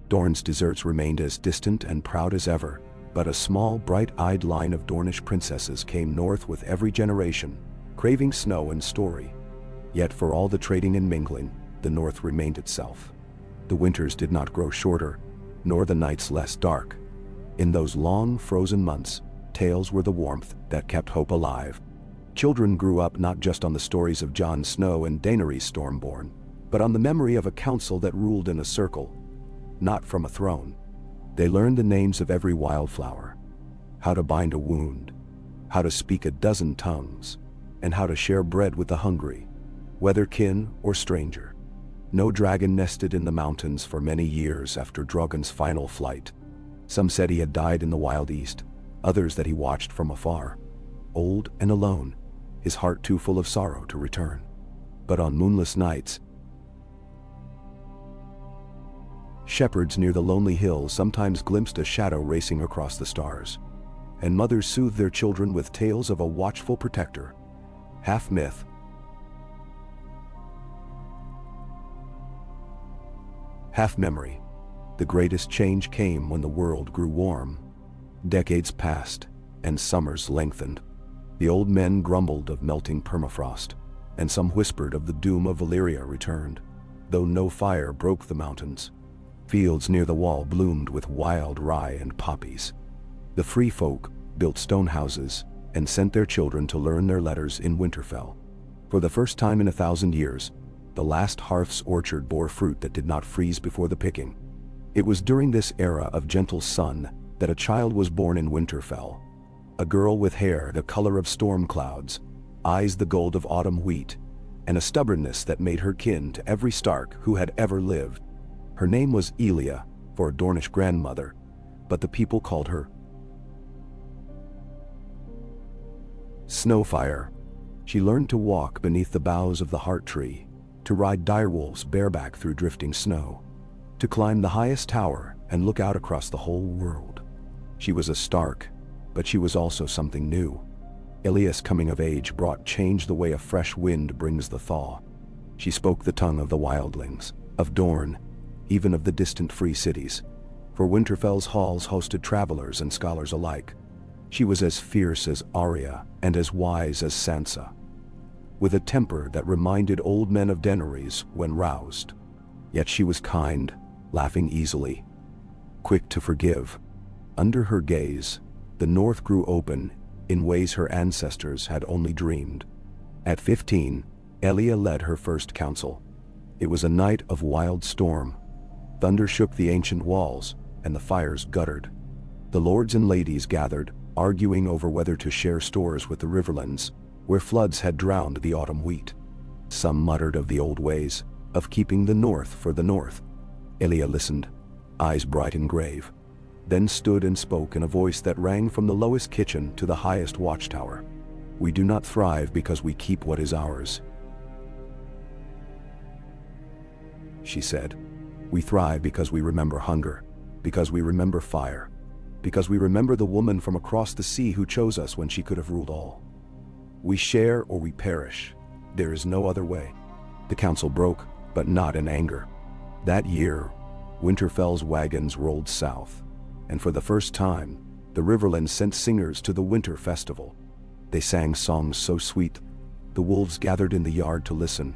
Dorne's deserts remained as distant and proud as ever, but a small, bright-eyed line of Dornish princesses came north with every generation, craving snow and story. Yet for all the trading and mingling, the north remained itself. The winters did not grow shorter, nor the nights less dark. In those long, frozen months, tales were the warmth that kept hope alive. Children grew up not just on the stories of Jon Snow and Daenerys Stormborn, but on the memory of a council that ruled in a circle, not from a throne. They learned the names of every wildflower, how to bind a wound, how to speak a dozen tongues, and how to share bread with the hungry, whether kin or stranger. No dragon nested in the mountains for many years after Drogon's final flight. Some said he had died in the wild east, others that he watched from afar, old and alone, his heart too full of sorrow to return. But on moonless nights, shepherds near the lonely hills sometimes glimpsed a shadow racing across the stars, and mothers soothed their children with tales of a watchful protector, half myth, half memory. The greatest change came when the world grew warm. Decades passed, and summers lengthened. The old men grumbled of melting permafrost, and some whispered of the doom of Valyria returned, though no fire broke the mountains. Fields near the wall bloomed with wild rye and poppies. The free folk built stone houses and sent their children to learn their letters in Winterfell. For the first time in 1,000 years, the last hearth's orchard bore fruit that did not freeze before the picking. It was during this era of gentle sun that a child was born in Winterfell, a girl with hair the color of storm clouds, eyes the gold of autumn wheat, and a stubbornness that made her kin to every Stark who had ever lived. Her name was Elia, for a Dornish grandmother, but the people called her Snowfire. She learned to walk beneath the boughs of the heart tree, to ride direwolves bareback through drifting snow, to climb the highest tower and look out across the whole world. She was a Stark, but she was also something new. Elia's coming of age brought change the way a fresh wind brings the thaw. She spoke the tongue of the wildlings, of Dorne, even of the distant free cities, for Winterfell's halls hosted travelers and scholars alike. She was as fierce as Arya and as wise as Sansa, with a temper that reminded old men of Daenerys when roused. Yet she was kind, laughing easily, quick to forgive. Under her gaze, the North grew open in ways her ancestors had only dreamed. At 15, Elia led her first council. It was a night of wild storm. Thunder shook the ancient walls, and the fires guttered. The lords and ladies gathered, arguing over whether to share stores with the Riverlands, where floods had drowned the autumn wheat. Some muttered of the old ways, of keeping the North for the North. Elia listened, eyes bright and grave, then stood and spoke in a voice that rang from the lowest kitchen to the highest watchtower. We do not thrive because we keep what is ours, she said. We thrive because we remember hunger, because we remember fire, because we remember the woman from across the sea who chose us when she could have ruled all. We share or we perish. There is no other way. The council broke, but not in anger. That year, Winterfell's wagons rolled south, and for the first time, the Riverlands sent singers to the winter festival. They sang songs so sweet, the wolves gathered in the yard to listen.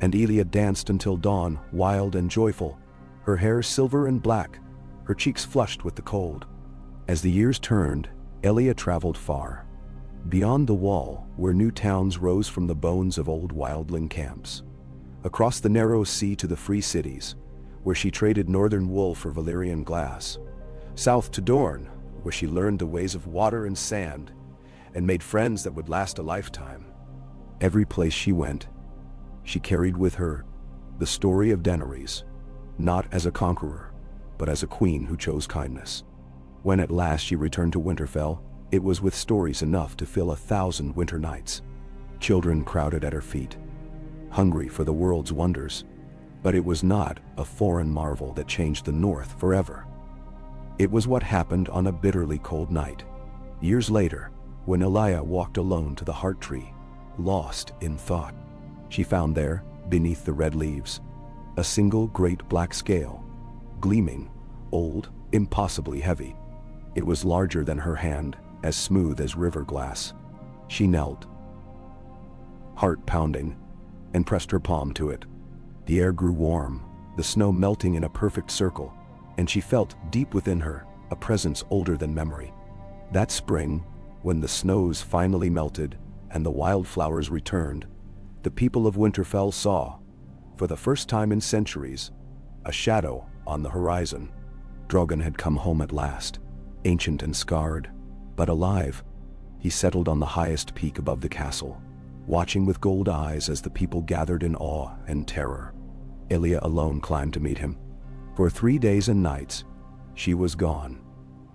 And Elia danced until dawn, wild and joyful, her hair silver and black, her cheeks flushed with the cold. As the years turned, Elia traveled far, beyond the wall, where new towns rose from the bones of old wildling camps, across the narrow sea to the free cities, where she traded northern wool for Valyrian glass, south to Dorne, where she learned the ways of water and sand, and made friends that would last a lifetime. Every place she went, she carried with her the story of Daenerys, not as a conqueror, but as a queen who chose kindness. When at last she returned to Winterfell, it was with stories enough to fill 1,000 winter nights. Children crowded at her feet, hungry for the world's wonders. But it was not a foreign marvel that changed the North forever. It was what happened on a bitterly cold night, years later, when Elia walked alone to the heart tree, lost in thought. She found there, beneath the red leaves, a single great black scale, gleaming, old, impossibly heavy. It was larger than her hand, as smooth as river glass. She knelt, heart pounding, and pressed her palm to it. The air grew warm, the snow melting in a perfect circle, and she felt deep within her a presence older than memory. That spring, when the snows finally melted and the wildflowers returned, the people of Winterfell saw, for the first time in centuries, a shadow on the horizon. Drogon had come home at last, ancient and scarred, but alive. He settled on the highest peak above the castle, watching with gold eyes as the people gathered in awe and terror. Elia alone climbed to meet him. For 3 days and nights, she was gone,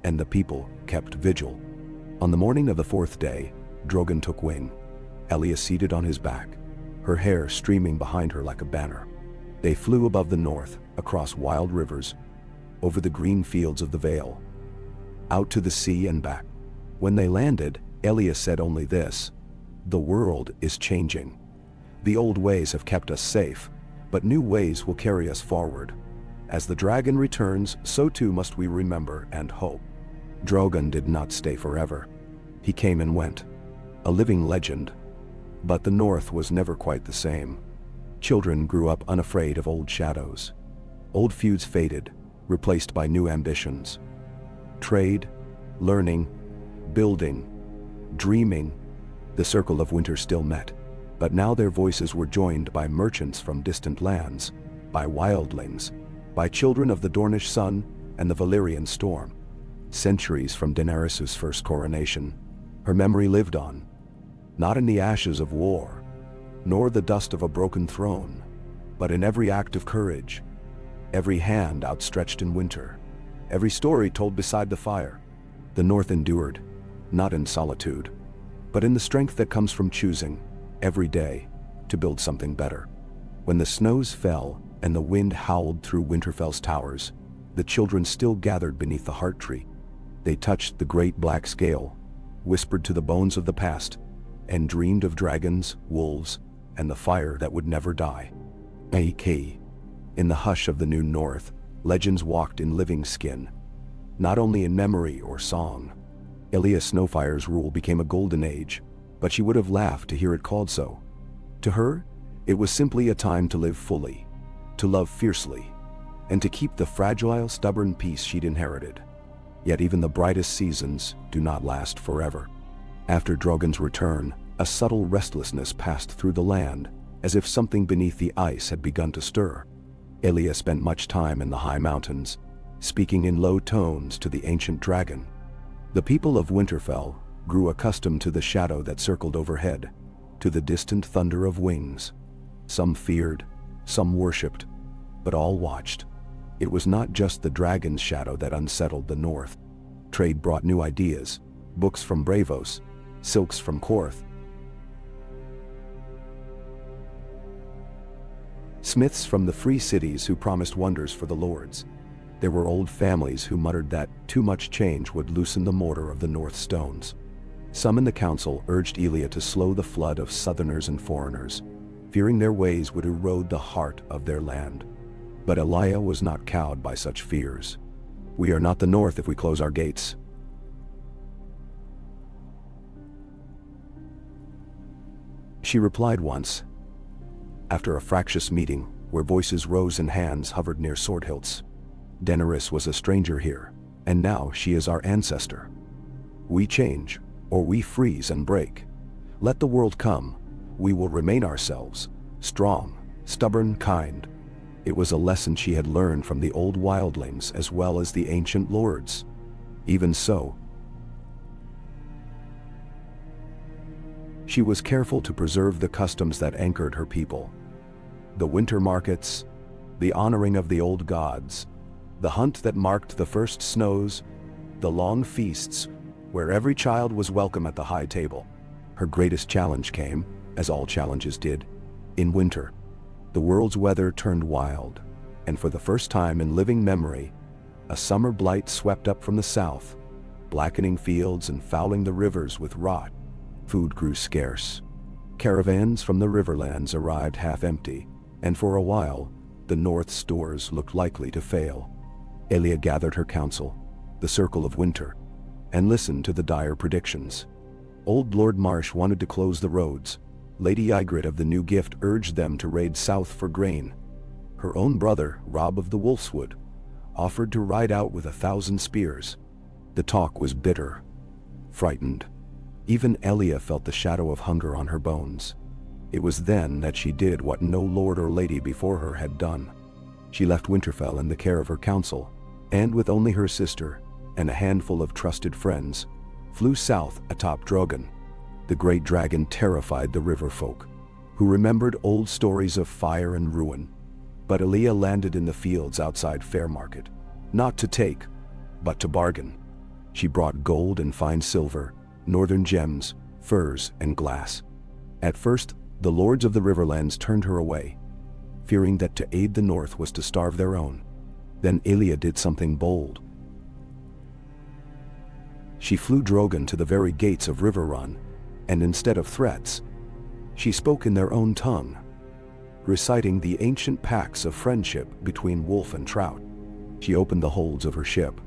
and the people kept vigil. On the morning of the 4th day, Drogon took wing, Elia seated on his back, her hair streaming behind her like a banner. They flew above the north, across wild rivers, over the green fields of the Vale, out to the sea and back. When they landed, Elia said only this: "The world is changing. The old ways have kept us safe, but new ways will carry us forward. As the dragon returns, so too must we remember and hope." Drogon did not stay forever. He came and went, a living legend. But the North was never quite the same. Children grew up unafraid of old shadows. Old feuds faded, replaced by new ambitions. Trade, learning, building, dreaming. The circle of winter still met, but now their voices were joined by merchants from distant lands, by wildlings, by children of the Dornish sun and the Valyrian storm. Centuries from Daenerys' first coronation, her memory lived on, not in the ashes of war, nor the dust of a broken throne, but in every act of courage, every hand outstretched in winter, every story told beside the fire. The North endured, not in solitude, but in the strength that comes from choosing, every day, to build something better. When the snows fell and the wind howled through Winterfell's towers, the children still gathered beneath the heart tree. They touched the great black scale, whispered to the bones of the past, and dreamed of dragons, wolves, and the fire that would never die. A.K. In the hush of the new North, legends walked in living skin, not only in memory or song. Elia Snowfire's rule became a golden age, but she would have laughed to hear it called so. To her, it was simply a time to live fully, to love fiercely, and to keep the fragile, stubborn peace she'd inherited. Yet even the brightest seasons do not last forever. After Drogon's return, a subtle restlessness passed through the land, as if something beneath the ice had begun to stir. Elia spent much time in the high mountains, speaking in low tones to the ancient dragon. The people of Winterfell grew accustomed to the shadow that circled overhead, to the distant thunder of wings. Some feared, Some worshipped, but all watched. It was not just the dragon's shadow that unsettled the north. Trade brought new ideas, books from Bravos, silks from Korth, smiths from the free cities who promised wonders for the lords. There were old families who muttered that too much change would loosen the mortar of the north stones. Some in the council urged Elia to slow the flood of southerners and foreigners, fearing their ways would erode the heart of their land. But Elia was not cowed by such fears. "We are not the north if we close our gates." She replied once, after a fractious meeting where voices rose and hands hovered near sword hilts. "Daenerys was a stranger here, and now she is our ancestor. We change, or we freeze and break. Let the world come, we will remain ourselves, strong, stubborn, kind." It was a lesson she had learned from the old wildlings as well as the ancient lords. Even so, she was careful to preserve the customs that anchored her people. The winter markets, the honoring of the old gods, the hunt that marked the first snows, the long feasts, where every child was welcome at the high table. Her greatest challenge came, as all challenges did, in winter. The world's weather turned wild, and for the first time in living memory, a summer blight swept up from the south, blackening fields and fouling the rivers with rot. Food grew scarce. Caravans from the riverlands arrived half empty, and for a while, the north's stores looked likely to fail. Elia gathered her council, the circle of winter, and listened to the dire predictions. Old Lord Marsh wanted to close the roads. Lady Ygritte of the New Gift urged them to raid south for grain. Her own brother, Robb of the Wolfswood, offered to ride out with 1,000 spears. The talk was bitter, frightened. Even Elia felt the shadow of hunger on her bones. It was then that she did what no lord or lady before her had done. She left Winterfell in the care of her council, and with only her sister and a handful of trusted friends, flew south atop Drogon. The great dragon terrified the river folk, who remembered old stories of fire and ruin. But Elia landed in the fields outside Fairmarket, not to take, but to bargain. She brought gold and fine silver, northern gems, furs, and glass. At first, the lords of the Riverlands turned her away, fearing that to aid the north was to starve their own. Then Elia did something bold. She flew Drogon to the very gates of Riverrun, and instead of threats, she spoke in their own tongue, reciting the ancient pacts of friendship between wolf and trout. She opened the holds of her ship,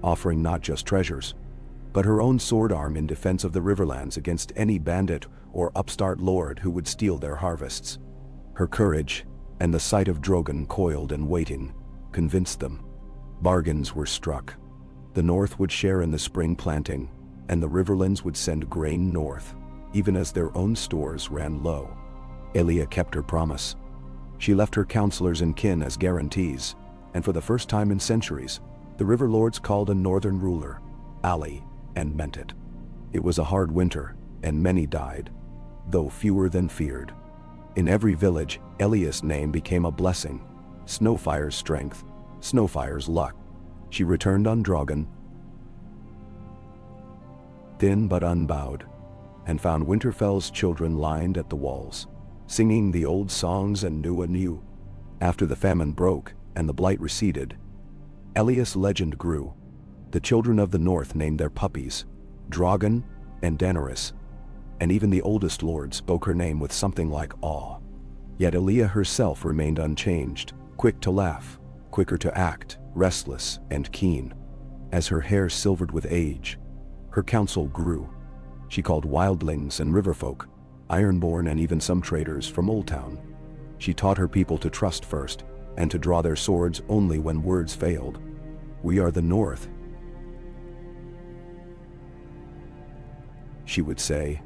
offering not just treasures, but her own sword arm in defense of the Riverlands against any bandit or upstart lord who would steal their harvests. Her courage, and the sight of Drogon coiled and waiting, convinced them. Bargains were struck. The north would share in the spring planting, and the Riverlands would send grain north, even as their own stores ran low. Elia kept her promise. She left her counselors and kin as guarantees, and for the first time in centuries, the River Lords called a northern ruler, Ali, and meant it. It was a hard winter, and many died, though fewer than feared. In every village, Elia's name became a blessing. Snowfire's strength, Snowfire's luck. She returned on Drogon, thin but unbowed, and found Winterfell's children lined at the walls, singing the old songs and new anew. After the famine broke and the blight receded, Elia's legend grew. The children of the north named their puppies Drogon and Daenerys, and even the oldest lord spoke her name with something like awe. Yet Elia herself remained unchanged, quick to laugh, quicker to act, restless and keen. As her hair silvered with age, her counsel grew. She called wildlings and riverfolk, ironborn and even some traders from Old Town. She taught her people to trust first, and to draw their swords only when words failed. "We are the North," she would say,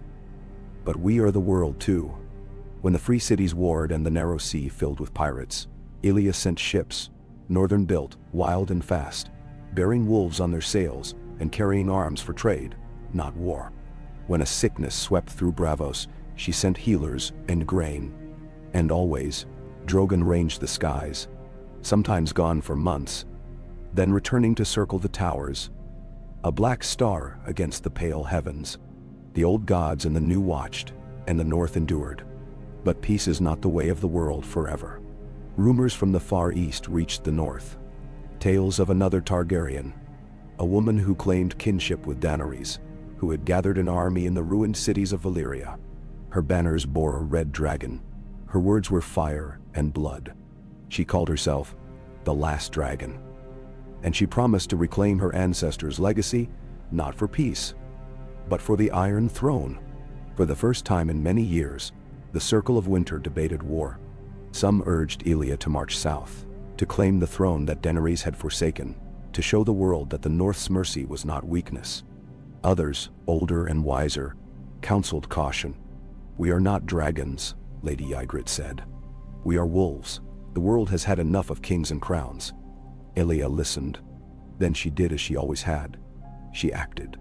"but we are the world too." When the free cities warred and the narrow sea filled with pirates, Elia sent ships, northern-built, wild and fast, bearing wolves on their sails and carrying arms for trade, not war. When a sickness swept through Bravos, she sent healers and grain. And always, Drogon ranged the skies, sometimes gone for months, then returning to circle the towers, a black star against the pale heavens. The old gods and the new watched, and the north endured. But peace is not the way of the world forever. Rumors from the far east reached the north. Tales of another Targaryen, a woman who claimed kinship with Daenerys, who had gathered an army in the ruined cities of Valyria. Her banners bore a red dragon. Her words were fire and blood. She called herself the Last Dragon. And she promised to reclaim her ancestors' legacy, not for peace, but for the Iron Throne. For the first time in many years, the Circle of Winter debated war. Some urged Elia to march south, to claim the throne that Daenerys had forsaken, to show the world that the North's mercy was not weakness. Others, older and wiser, counseled caution. "We are not dragons," Lady Ygritte said. "We are wolves. The world has had enough of kings and crowns." Elia listened. Then she did as she always had. She acted.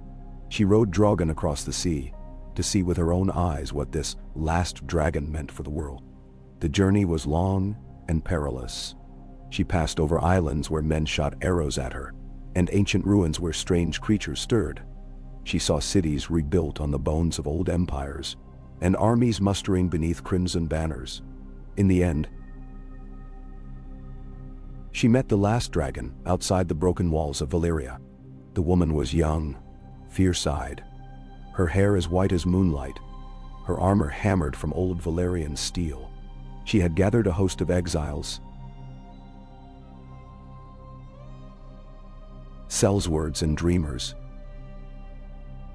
She rode Drogon across the sea, to see with her own eyes what this last dragon meant for the world. The journey was long and perilous. She passed over islands where men shot arrows at her, and ancient ruins where strange creatures stirred. She saw cities rebuilt on the bones of old empires, and armies mustering beneath crimson banners. In the end, she met the last dragon outside the broken walls of Valyria. The woman was young, fierce-eyed, her hair as white as moonlight, her armor hammered from old Valyrian steel. She had gathered a host of exiles, sellswords and dreamers.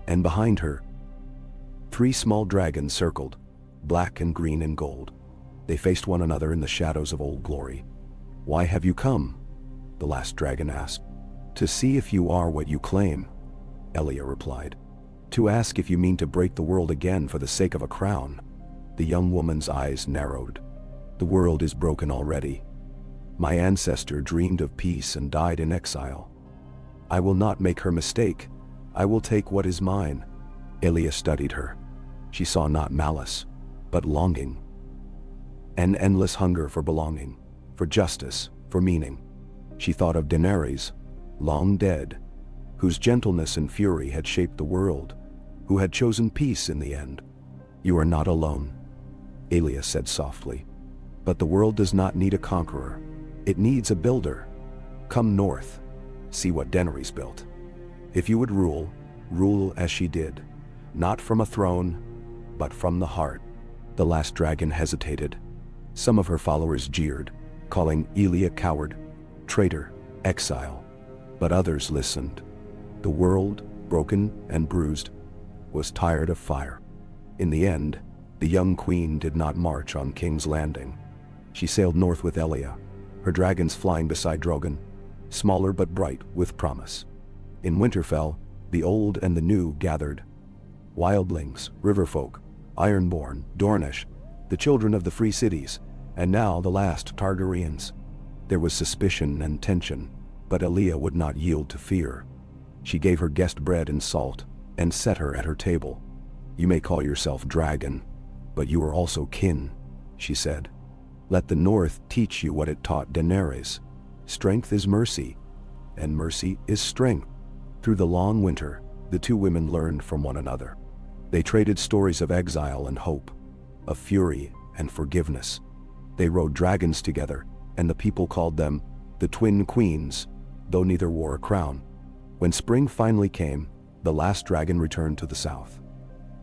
And behind her, 3 small dragons circled, black and green and gold. They faced one another in the shadows of old glory. "Why have you come?" the last dragon asked. "To see if you are what you claim," Elia replied. "To ask if you mean to break the world again for the sake of a crown." The young woman's eyes narrowed. "The world is broken already. My ancestor dreamed of peace and died in exile. I will not make her mistake. I will take what is mine." Elia studied her. She saw not malice, but longing. An endless hunger for belonging, for justice, for meaning. She thought of Daenerys, long dead, whose gentleness and fury had shaped the world, who had chosen peace in the end. "You are not alone," Elia said softly. "But the world does not need a conqueror. It needs a builder. Come north, see what Daenerys built. If you would rule, rule as she did, not from a throne, but from the heart." The last dragon hesitated. Some of her followers jeered, calling Elia coward, traitor, exile. But others listened. The world, broken and bruised, was tired of fire. In the end, the young queen did not march on King's Landing. She sailed north with Elia, her dragons flying beside Drogon, smaller but bright with promise. In Winterfell, the old and the new gathered. Wildlings, riverfolk, Ironborn, Dornish, the children of the free cities, and now the last Targaryens. There was suspicion and tension, but Elia would not yield to fear. She gave her guest bread and salt, and set her at her table. "You may call yourself dragon, but you are also kin," she said. "Let the North teach you what it taught Daenerys. Strength is mercy, and mercy is strength." Through the long winter, the two women learned from one another. They traded stories of exile and hope, of fury and forgiveness. They rode dragons together, and the people called them the Twin Queens, though neither wore a crown. When spring finally came, the last dragon returned to the south.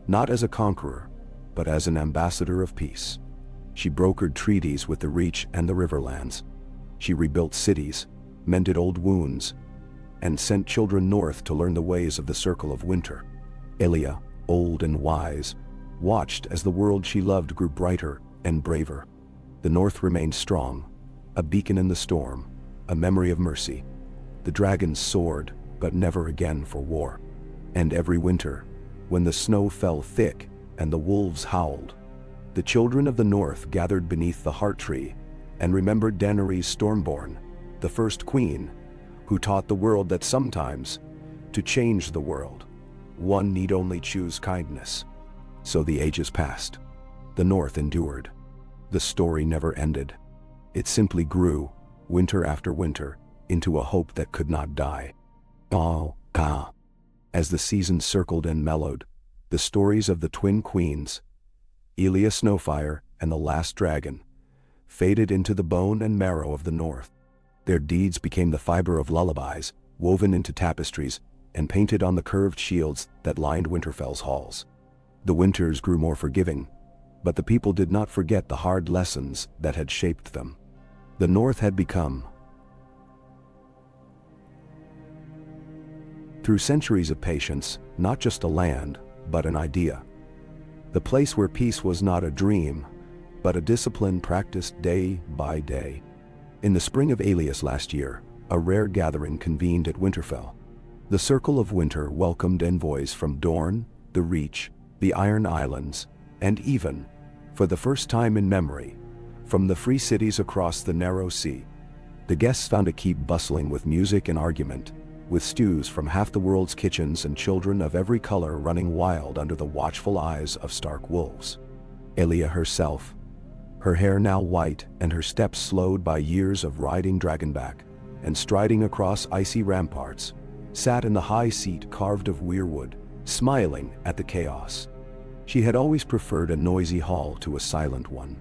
Not as a conqueror, but as an ambassador of peace. She brokered treaties with the Reach and the Riverlands. She rebuilt cities, mended old wounds, and sent children north to learn the ways of the Circle of Winter. Elia, old and wise, watched as the world she loved grew brighter and braver. The North remained strong, a beacon in the storm, a memory of mercy. The dragons soared, but never again for war. And every winter, when the snow fell thick and the wolves howled, the children of the North gathered beneath the heart tree and remembered Daenerys Stormborn, the first queen, who taught the world that sometimes, to change the world, one need only choose kindness. So the ages passed. The North endured. The story never ended. It simply grew, winter after winter, into a hope that could not die. Oh, ah. As the seasons circled and mellowed, the stories of the twin queens, Elia Snowfire and the last dragon, faded into the bone and marrow of the north. Their deeds became the fiber of lullabies, woven into tapestries, and painted on the curved shields that lined Winterfell's halls. The winters grew more forgiving, but the people did not forget the hard lessons that had shaped them. The North had become, through centuries of patience, not just a land, but an idea. The place where peace was not a dream, but a discipline practiced day by day. In the spring of Alias last year, a rare gathering convened at Winterfell. The Circle of Winter welcomed envoys from Dorne, the Reach, the Iron Islands, and even, for the first time in memory, from the free cities across the narrow sea. The guests found a keep bustling with music and argument, with stews from half the world's kitchens and children of every color running wild under the watchful eyes of stark wolves. Elia herself, her hair now white and her steps slowed by years of riding dragonback and striding across icy ramparts, sat in the high seat carved of weirwood, smiling at the chaos. She had always preferred a noisy hall to a silent one.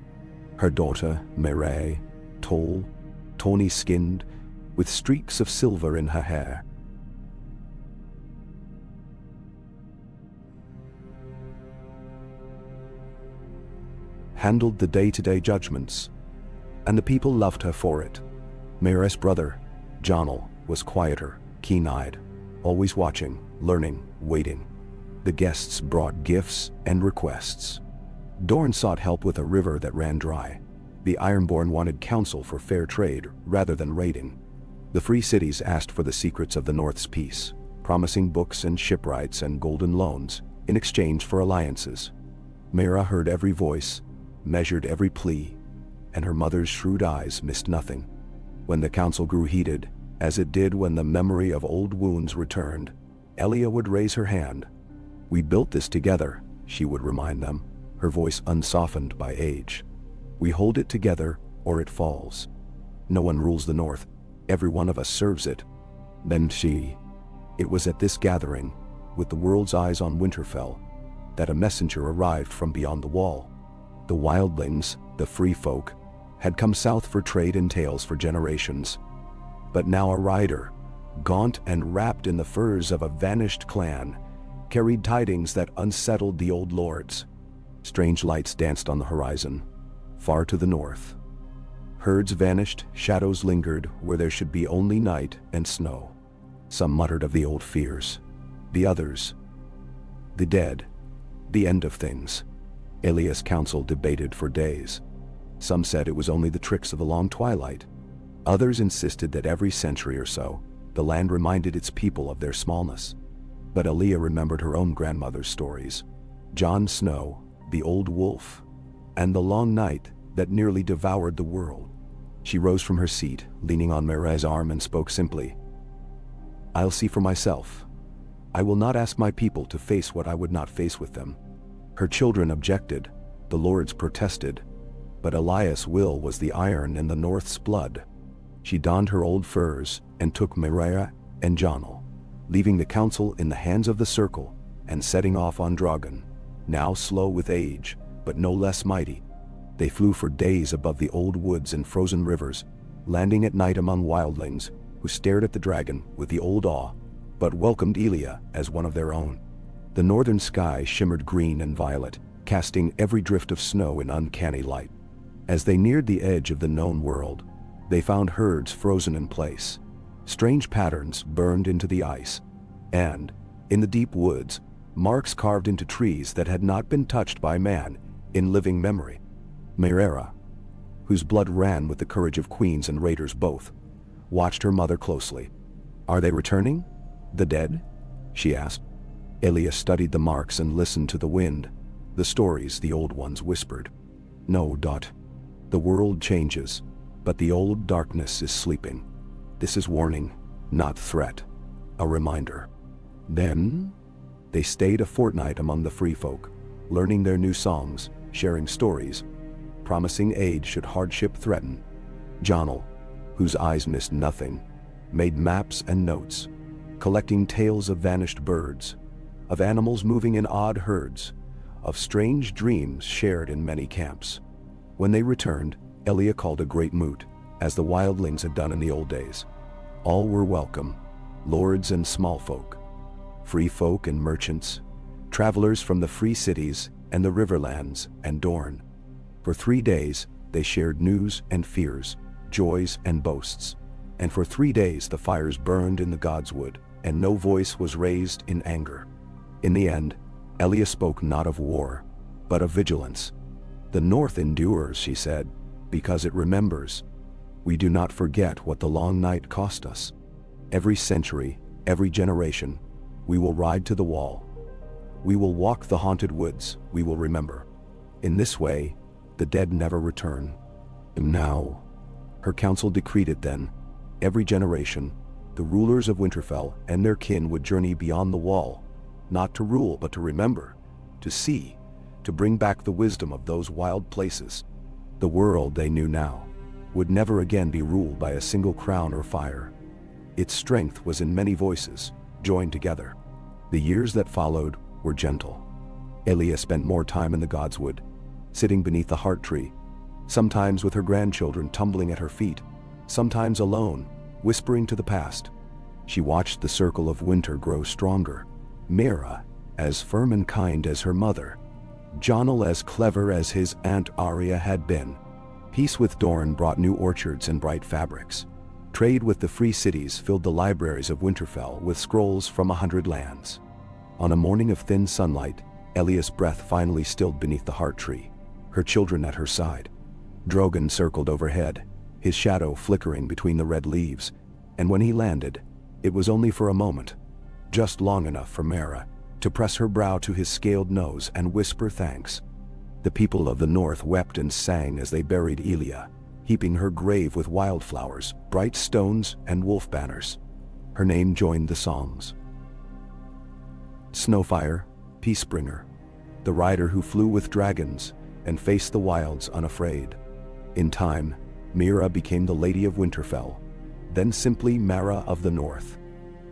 Her daughter, Merae, tall, tawny-skinned, with streaks of silver in her hair, handled the day-to-day judgments, and the people loved her for it. Merae's brother, Jonal, was quieter, keen-eyed, always watching, learning, waiting. The guests brought gifts and requests. Dorne sought help with a river that ran dry. The Ironborn wanted counsel for fair trade rather than raiding. The free cities asked for the secrets of the North's peace, promising books and shipwrights and golden loans in exchange for alliances. Mera heard every voice, measured every plea, and her mother's shrewd eyes missed nothing. When the council grew heated, as it did when the memory of old wounds returned, Elia would raise her hand. "We built this together," she would remind them, her voice unsoftened by age. "We hold it together or it falls. No one rules the North, every one of us serves it." Then it was at this gathering, with the world's eyes on Winterfell, that a messenger arrived from beyond the wall. The wildlings, the free folk, had come south for trade and tales for generations. But now a rider, gaunt and wrapped in the furs of a vanished clan, carried tidings that unsettled the old lords. Strange lights danced on the horizon, far to the north. Herds vanished, shadows lingered where there should be only night and snow. Some muttered of the old fears, the others, the dead, the end of things. Elia's council debated for days. Some said it was only the tricks of the long twilight. Others insisted that every century or so, the land reminded its people of their smallness. But Elia remembered her own grandmother's stories. Jon Snow, the old wolf, and the long night that nearly devoured the world. She rose from her seat, leaning on Merae's arm, and spoke simply. "I'll see for myself. I will not ask my people to face what I would not face with them." Her children objected, the lords protested, but Elias' will was the iron in the North's blood. She donned her old furs and took Merae and Jonal, leaving the council in the hands of the Circle and setting off on Drogon, now slow with age, but no less mighty. They flew for days above the old woods and frozen rivers, landing at night among wildlings who stared at the dragon with the old awe, but welcomed Elia as one of their own. The northern sky shimmered green and violet, casting every drift of snow in uncanny light. As they neared the edge of the known world, they found herds frozen in place. Strange patterns burned into the ice, and, in the deep woods, marks carved into trees that had not been touched by man in living memory. Merae, whose blood ran with the courage of queens and raiders both, watched her mother closely. "Are they returning? The dead?" she asked. Elia studied the marks and listened to the wind, the stories the old ones whispered. "No, Dot. The world changes, but the old darkness is sleeping. This is warning, not threat. A reminder." Then, they stayed a fortnight among the free folk, learning their new songs, sharing stories, promising aid should hardship threaten. Jonel, whose eyes missed nothing, made maps and notes, collecting tales of vanished birds, of animals moving in odd herds, of strange dreams shared in many camps. When they returned, Elia called a great moot, as the wildlings had done in the old days. All were welcome, lords and small folk, free folk and merchants, travelers from the free cities and the riverlands and Dorne. For 3 days they shared news and fears, joys and boasts. And for 3 days the fires burned in the gods' wood, and no voice was raised in anger. In the end, Elia spoke not of war, but of vigilance. The North endures, she said, because it remembers. We do not forget what the long night cost us. Every century, every generation, we will ride to the wall. We will walk the haunted woods, we will remember. In this way, the dead never return. And now, her council decreed it then, every generation, the rulers of Winterfell and their kin would journey beyond the wall, not to rule but to remember, to see, to bring back the wisdom of those wild places. The world they knew now would never again be ruled by a single crown or fire. Its strength was in many voices, joined together. The years that followed were gentle. Elia spent more time in the godswood, sitting beneath the heart tree, sometimes with her grandchildren tumbling at her feet, sometimes alone, whispering to the past. She watched the circle of winter grow stronger. Meera, as firm and kind as her mother. Jonel as clever as his Aunt Arya had been. Peace with Dorne brought new orchards and bright fabrics. Trade with the free cities filled the libraries of Winterfell with scrolls from 100 lands. On a morning of thin sunlight, Elia's breath finally stilled beneath the heart tree, her children at her side. Drogon circled overhead, his shadow flickering between the red leaves, and when he landed, it was only for a moment, just long enough for Meera to press her brow to his scaled nose and whisper thanks. The people of the north wept and sang as they buried Elia, heaping her grave with wildflowers, bright stones, and wolf banners. Her name joined the songs. Snowfire, Peacebringer, the rider who flew with dragons and faced the wilds unafraid. In time, Meera became the Lady of Winterfell, then simply Meera of the North.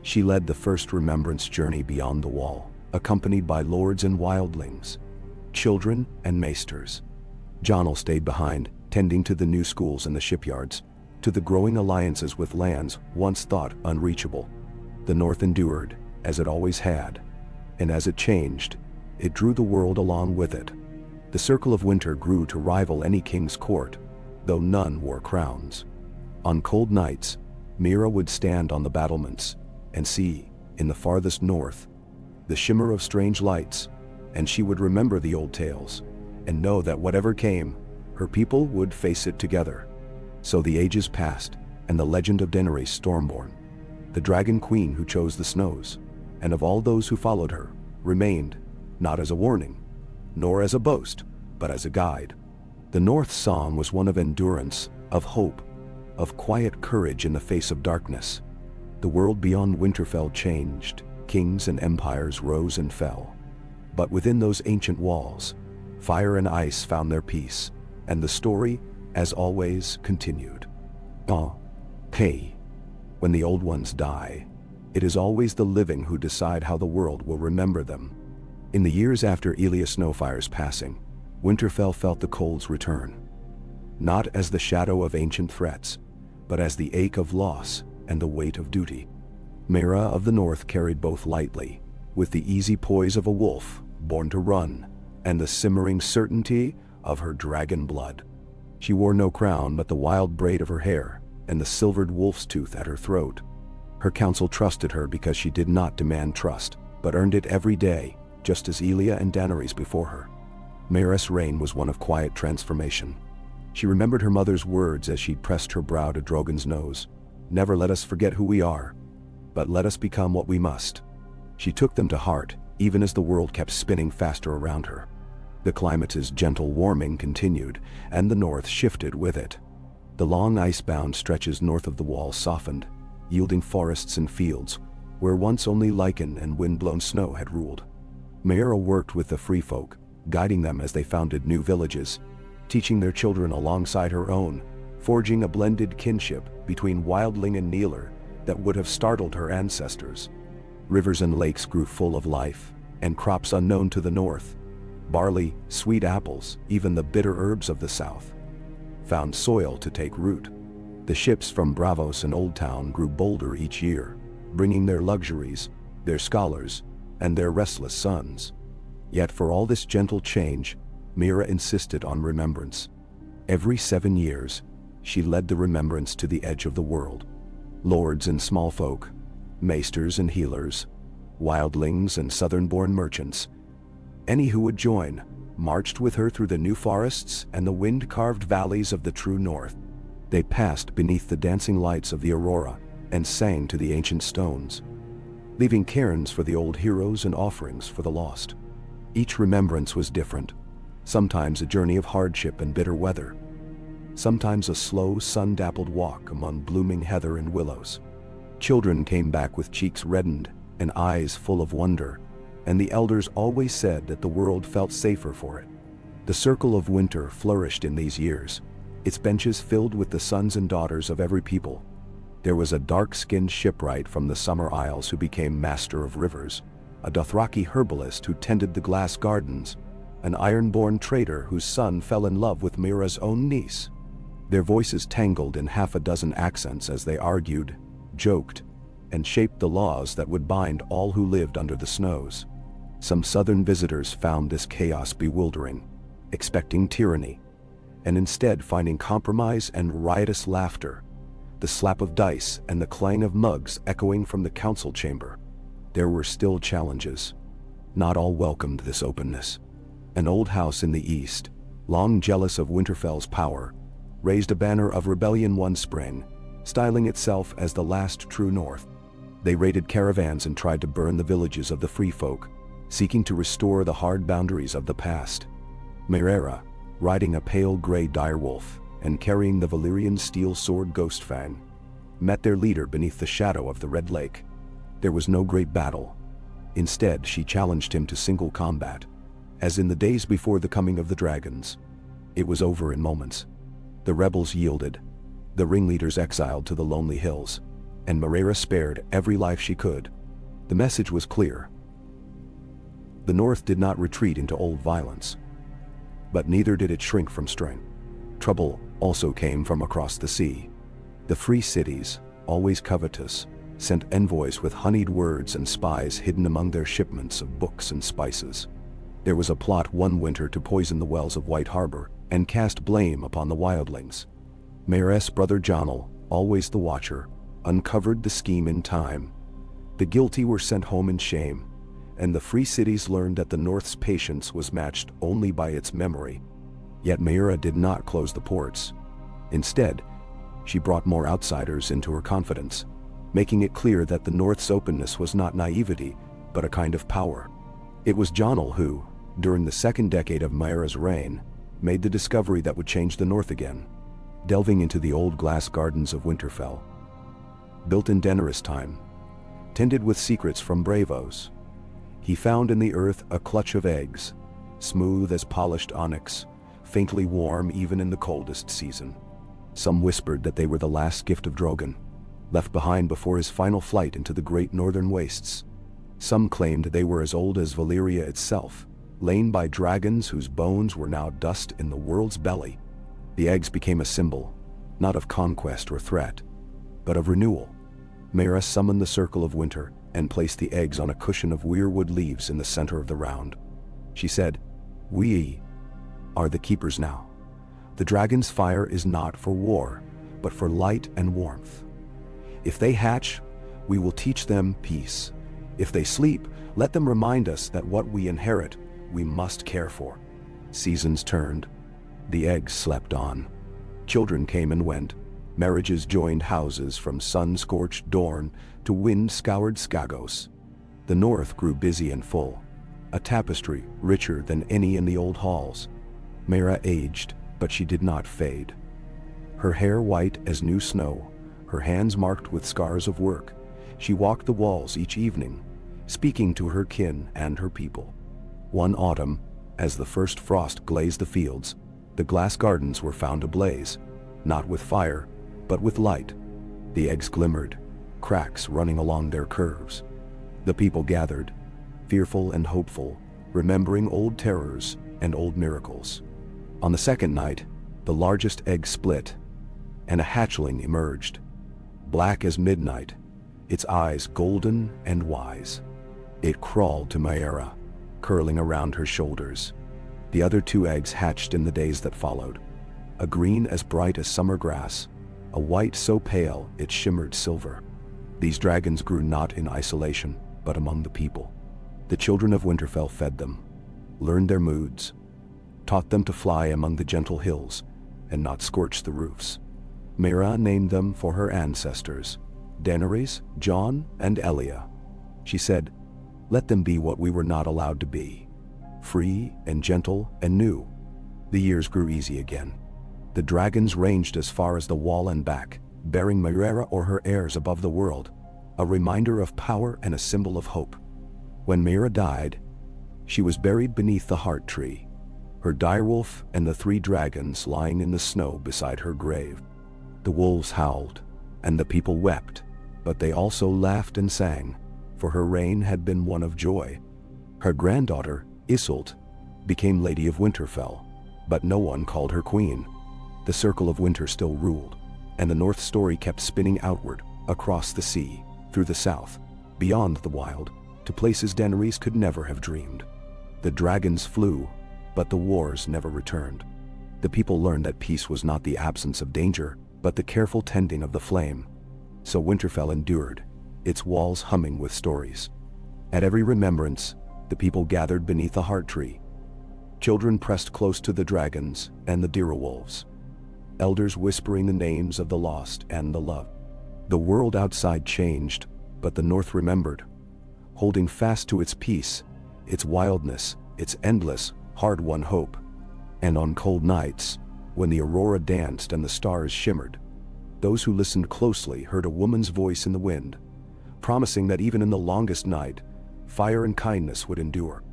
She led the first remembrance journey beyond the wall, accompanied by lords and wildlings, children and maesters. Jonel stayed behind, tending to the new schools and the shipyards, to the growing alliances with lands once thought unreachable. The North endured, as it always had, and as it changed, it drew the world along with it. The circle of winter grew to rival any king's court, though none wore crowns. On cold nights, Meera would stand on the battlements and see, in the farthest north, the shimmer of strange lights, and she would remember the old tales, and know that whatever came, her people would face it together. So the ages passed, and the legend of Daenerys Stormborn, the dragon queen who chose the snows, and of all those who followed her, remained, not as a warning, nor as a boast, but as a guide. The North's song was one of endurance, of hope, of quiet courage in the face of darkness. The world beyond Winterfell changed, kings and empires rose and fell. But within those ancient walls, fire and ice found their peace, and the story, as always, continued. Hey, when the old ones die, it is always the living who decide how the world will remember them. In the years after Elia Snowfire's passing, Winterfell felt the cold's return. Not as the shadow of ancient threats, but as the ache of loss and the weight of duty. Meera of the North carried both lightly, with the easy poise of a wolf born to run, and the simmering certainty of her dragon blood. She wore no crown but the wild braid of her hair and the silvered wolf's tooth at her throat. Her council trusted her because she did not demand trust, but earned it every day, just as Elia and Daenerys before her. Meera's reign was one of quiet transformation. She remembered her mother's words as she pressed her brow to Drogon's nose. Never let us forget who we are, but let us become what we must. She took them to heart, even as the world kept spinning faster around her. The climate's gentle warming continued, and the north shifted with it. The long ice-bound stretches north of the wall softened, yielding forests and fields, where once only lichen and wind-blown snow had ruled. Meera worked with the free folk, guiding them as they founded new villages, teaching their children alongside her own forging a blended kinship between wildling and kneeler that would have startled her ancestors. Rivers and lakes grew full of life, and crops unknown to the north, barley, sweet apples, even the bitter herbs of the south, found soil to take root. The ships from Bravos and Old Town grew bolder each year, bringing their luxuries, their scholars, and their restless sons. Yet for all this gentle change, Mira insisted on remembrance. Every 7 years, she led the remembrance to the edge of the world. Lords and small folk, maesters and healers, wildlings and southern-born merchants, any who would join, marched with her through the new forests and the wind-carved valleys of the true north. They passed beneath the dancing lights of the aurora and sang to the ancient stones, leaving cairns for the old heroes and offerings for the lost. Each remembrance was different, sometimes a journey of hardship and bitter weather, sometimes a slow, sun-dappled walk among blooming heather and willows. Children came back with cheeks reddened and eyes full of wonder, and the elders always said that the world felt safer for it. The circle of winter flourished in these years, its benches filled with the sons and daughters of every people. There was a dark-skinned shipwright from the Summer Isles who became master of rivers, a Dothraki herbalist who tended the glass gardens, an iron-born trader whose son fell in love with Mira's own niece. Their voices tangled in half a dozen accents as they argued, joked, and shaped the laws that would bind all who lived under the snows. Some southern visitors found this chaos bewildering, expecting tyranny, and instead finding compromise and riotous laughter, the slap of dice and the clang of mugs echoing from the council chamber. There were still challenges. Not all welcomed this openness. An old house in the east, long jealous of Winterfell's power, raised a banner of rebellion one spring, styling itself as the last true north. They raided caravans and tried to burn the villages of the free folk, seeking to restore the hard boundaries of the past. Myrera, riding a pale gray direwolf and carrying the Valyrian steel sword Ghostfang, met their leader beneath the shadow of the Red Lake. There was no great battle. Instead, she challenged him to single combat, as in the days before the coming of the dragons. It was over in moments. The rebels yielded, the ringleaders exiled to the lonely hills, and Myrera spared every life she could. The message was clear. The North did not retreat into old violence, but neither did it shrink from strength. Trouble also came from across the sea. The free cities, always covetous, sent envoys with honeyed words and spies hidden among their shipments of books and spices. There was a plot one winter to poison the wells of White Harbor and cast blame upon the wildlings. Mayoress brother Jonel, always the watcher, uncovered the scheme in time. The guilty were sent home in shame, and the free cities learned that the North's patience was matched only by its memory. Yet Myrera did not close the ports. Instead, she brought more outsiders into her confidence, making it clear that the North's openness was not naivety, but a kind of power. It was Jonel who, during the second decade of Myrera's reign, made the discovery that would change the North again, delving into the old glass gardens of Winterfell. Built in Daenerys' time, tended with secrets from Bravos, he found in the earth a clutch of eggs, smooth as polished onyx, faintly warm even in the coldest season. Some whispered that they were the last gift of Drogon, left behind before his final flight into the great northern wastes. Some claimed they were as old as Valyria itself, lain by dragons whose bones were now dust in the world's belly. The eggs became a symbol, not of conquest or threat, but of renewal. Myrera summoned the circle of winter and placed the eggs on a cushion of weirwood leaves in the center of the round. She said, "We are the keepers now. The dragon's fire is not for war, but for light and warmth. If they hatch, we will teach them peace. If they sleep, let them remind us that what we inherit, we must care for." Seasons turned. The eggs slept on. Children came and went. Marriages joined houses from sun-scorched Dorne to wind-scoured Skagos. The North grew busy and full, a tapestry richer than any in the old halls. Myrera aged, but she did not fade. Her hair white as new snow, her hands marked with scars of work, she walked the walls each evening, speaking to her kin and her people. One autumn, as the first frost glazed the fields, the glass gardens were found ablaze. not with fire, but with light. The eggs glimmered, cracks running along their curves. The people gathered, fearful and hopeful, remembering old terrors and old miracles. On the second night, the largest egg split, and a hatchling emerged, black as midnight, its eyes golden and wise. It crawled to Maiera, curling around her shoulders. The other 2 eggs hatched in the days that followed, a green as bright as summer grass, a white so pale it shimmered silver. These dragons grew not in isolation, but among the people. The children of Winterfell fed them, learned their moods, taught them to fly among the gentle hills and not scorch the roofs. Maiera named them for her ancestors, Daenerys, Jon, and Elia. She said, "Let them be what we were not allowed to be, free and gentle and new." The years grew easy again. The dragons ranged as far as the wall and back, bearing Maiera or her heirs above the world, a reminder of power and a symbol of hope. When Maiera died, she was buried beneath the heart tree, her direwolf and the 3 dragons lying in the snow beside her grave. The wolves howled, and the people wept, but they also laughed and sang, for her reign had been one of joy. Her granddaughter, Isolde, became Lady of Winterfell, but no one called her queen. The Circle of Winter still ruled, and the North story kept spinning outward, across the sea, through the south, beyond the wild, to places Daenerys could never have dreamed. The dragons flew, but the wars never returned. The people learned that peace was not the absence of danger, but the careful tending of the flame. So Winterfell endured, its walls humming with stories. At every remembrance, the people gathered beneath the heart tree. Children pressed close to the dragons and the direwolves, elders whispering the names of the lost and the loved. The world outside changed, but the North remembered, holding fast to its peace, its wildness, its endless, hard-won hope. And on cold nights, when the aurora danced and the stars shimmered, those who listened closely heard a woman's voice in the wind, promising that even in the longest night, fire and kindness would endure.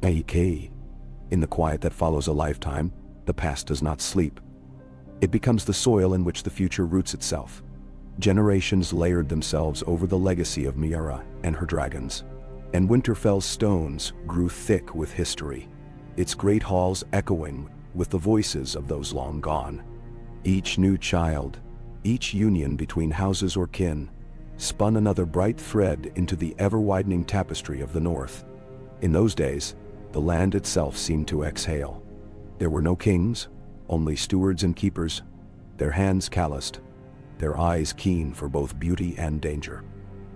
In the quiet that follows a lifetime, the past does not sleep. It becomes the soil in which the future roots itself. Generations layered themselves over the legacy of Maiera and her dragons, and Winterfell's stones grew thick with history, its great halls echoing with the voices of those long gone. Each new child, each union between houses or kin, spun another bright thread into the ever-widening tapestry of the North. In those days, the land itself seemed to exhale. There were no kings, only stewards and keepers, their hands calloused, their eyes keen for both beauty and danger.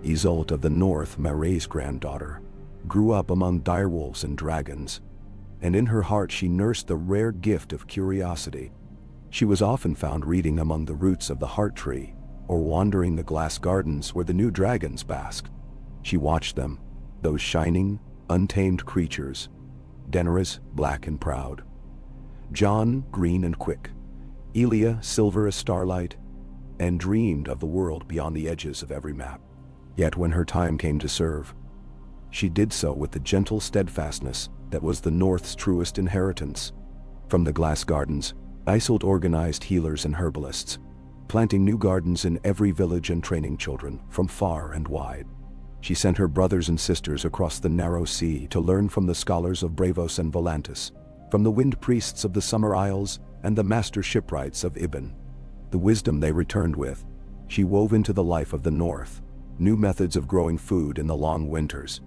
Isolde of the North, Maire's granddaughter, grew up among direwolves and dragons, and in her heart she nursed the rare gift of curiosity. She was often found reading among the roots of the heart tree, or wandering the glass gardens where the new dragons basked. She watched them, those shining, untamed creatures, Daenerys black and proud, Jon green and quick, Elia silver as starlight, and dreamed of the world beyond the edges of every map. Yet when her time came to serve, she did so with the gentle steadfastness that was the North's truest inheritance. From the glass gardens, Isolde organized healers and herbalists, planting new gardens in every village and training children from far and wide. She sent her brothers and sisters across the narrow sea to learn from the scholars of Bravos and Volantis, from the wind priests of the Summer Isles and the master shipwrights of Ibn. The wisdom they returned with, she wove into the life of the North, new methods of growing food in the long winters,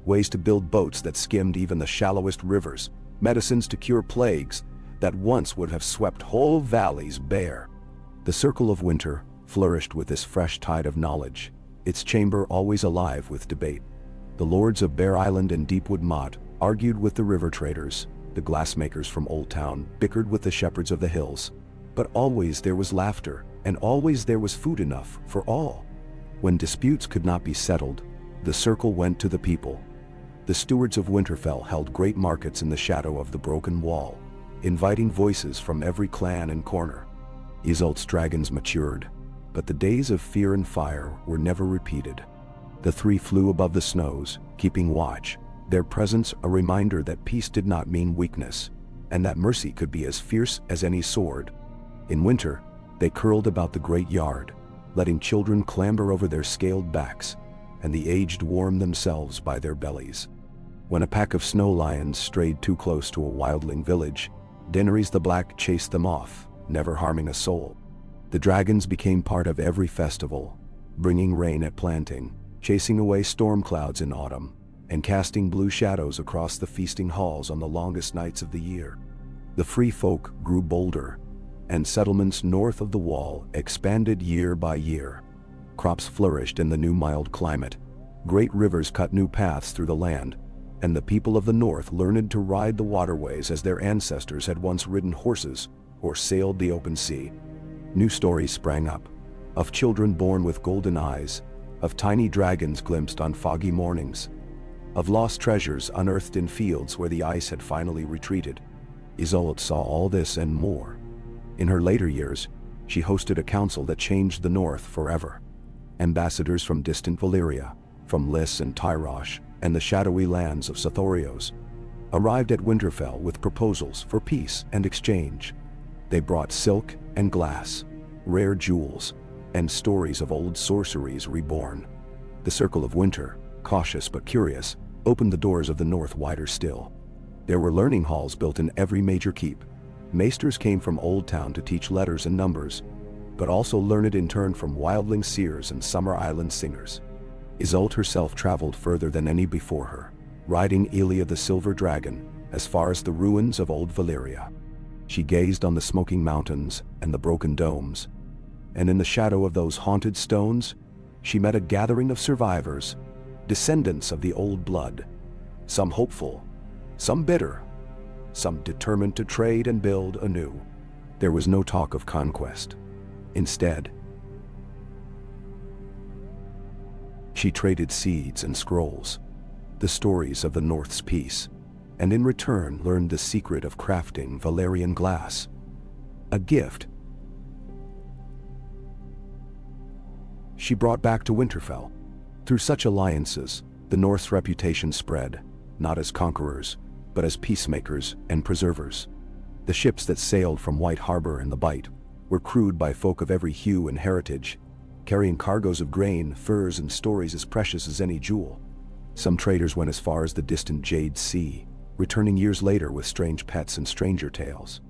ways to build boats that skimmed even the shallowest rivers, medicines to cure plagues that once would have swept whole valleys bare. The Circle of Winter flourished with this fresh tide of knowledge, its chamber always alive with debate. The lords of Bear Island and Deepwood Motte argued with the river traders, the glassmakers from Old Town bickered with the shepherds of the hills. But always there was laughter, and always there was food enough for all. When disputes could not be settled, the circle went to the people. The stewards of Winterfell held great markets in the shadow of the broken wall, inviting voices from every clan and corner. Isolde's dragons matured, but the days of fear and fire were never repeated. The 3 flew above the snows, keeping watch, their presence a reminder that peace did not mean weakness, and that mercy could be as fierce as any sword. In winter, They curled about the great yard, letting children clamber over their scaled backs, and the aged warm themselves by their bellies. When a pack of snow lions strayed too close to a wildling village, Daenerys the Black chased them off, never harming a soul. The dragons became part of every festival, bringing rain at planting, chasing away storm clouds in autumn, and casting blue shadows across the feasting halls on the longest nights of the year. The free folk grew bolder, and settlements north of the wall expanded year by year. Crops flourished in the new mild climate, great rivers cut new paths through the land, and the people of the north learned to ride the waterways as their ancestors had once ridden horses or sailed the open sea. New stories sprang up, of children born with golden eyes, of tiny dragons glimpsed on foggy mornings, of lost treasures unearthed in fields where the ice had finally retreated. Isolde saw all this and more. In her later years, she hosted a council that changed the north forever. Ambassadors from distant Valyria, from Lys and Tyrosh, and the shadowy lands of Sothorios, arrived at Winterfell with proposals for peace and exchange. They brought silk and glass, rare jewels, and stories of old sorceries reborn. The Circle of Winter, cautious but curious, opened the doors of the north wider still. There were learning halls built in every major keep. Maesters came from Old Town to teach letters and numbers, but also learned in turn from wildling seers and Summer Island singers. Isolde herself traveled further than any before her, riding Elia the Silver Dragon as far as the ruins of old Valyria. She gazed on the smoking mountains and the broken domes, and in the shadow of those haunted stones, she met a gathering of survivors, descendants of the old blood, some hopeful, some bitter, some determined to trade and build anew. There was no talk of conquest. Instead, she traded seeds and scrolls, the stories of the North's peace, and in return learned the secret of crafting Valyrian glass, a gift she brought back to Winterfell. Through such alliances, the North's reputation spread, not as conquerors, but as peacemakers and preservers. The ships that sailed from White Harbor and the Bight were crewed by folk of every hue and heritage, carrying cargoes of grain, furs, and stories as precious as any jewel. Some traders went as far as the distant Jade Sea, returning years later with strange pets and stranger tales.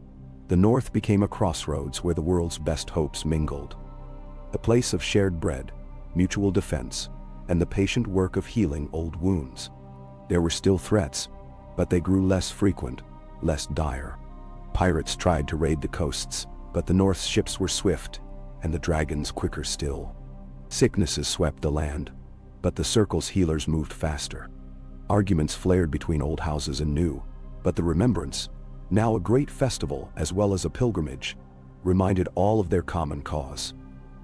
The North became a crossroads where the world's best hopes mingled. A place of shared bread, mutual defense, and the patient work of healing old wounds. There were still threats, but they grew less frequent, less dire. Pirates tried to raid the coasts, but the North's ships were swift, and the dragons quicker still. Sicknesses swept the land, but the Circle's healers moved faster. Arguments flared between old houses and new, but the Remembrance, now a great festival as well as a pilgrimage, reminded all of their common cause.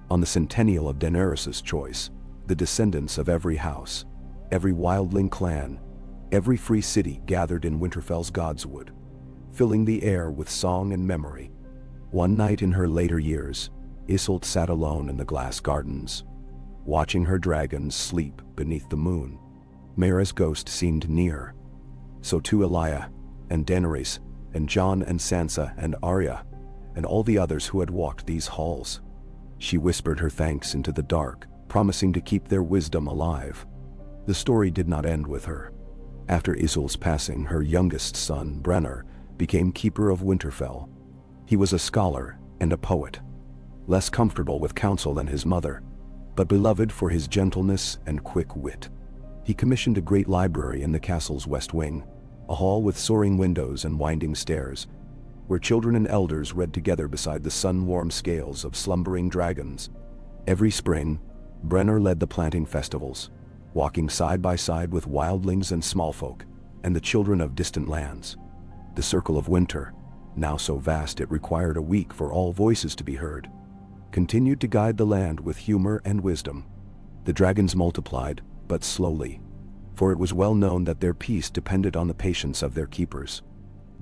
On the centennial of Daenerys' choice, the descendants of every house, every wildling clan, every free city gathered in Winterfell's Godswood, filling the air with song and memory. One night in her later years, Isolde sat alone in the glass gardens, watching her dragons sleep beneath the moon. Mera's ghost seemed near. So too Elia, and Daenerys, and Jon and Sansa and Arya, and all the others who had walked these halls. She whispered her thanks into the dark, promising to keep their wisdom alive. The story did not end with her. After Isolde's passing, her youngest son, Brenner, became keeper of Winterfell. He was a scholar and a poet, less comfortable with counsel than his mother, but beloved for his gentleness and quick wit. He commissioned a great library in the castle's west wing, a hall with soaring windows and winding stairs, where children and elders read together beside the sun-warm scales of slumbering dragons. Every spring, Brenner led the planting festivals, walking side by side with wildlings and smallfolk, and the children of distant lands. The Circle of Winter, now so vast it required a week for all voices to be heard, continued to guide the land with humor and wisdom. The dragons multiplied, but slowly, for it was well known that their peace depended on the patience of their keepers.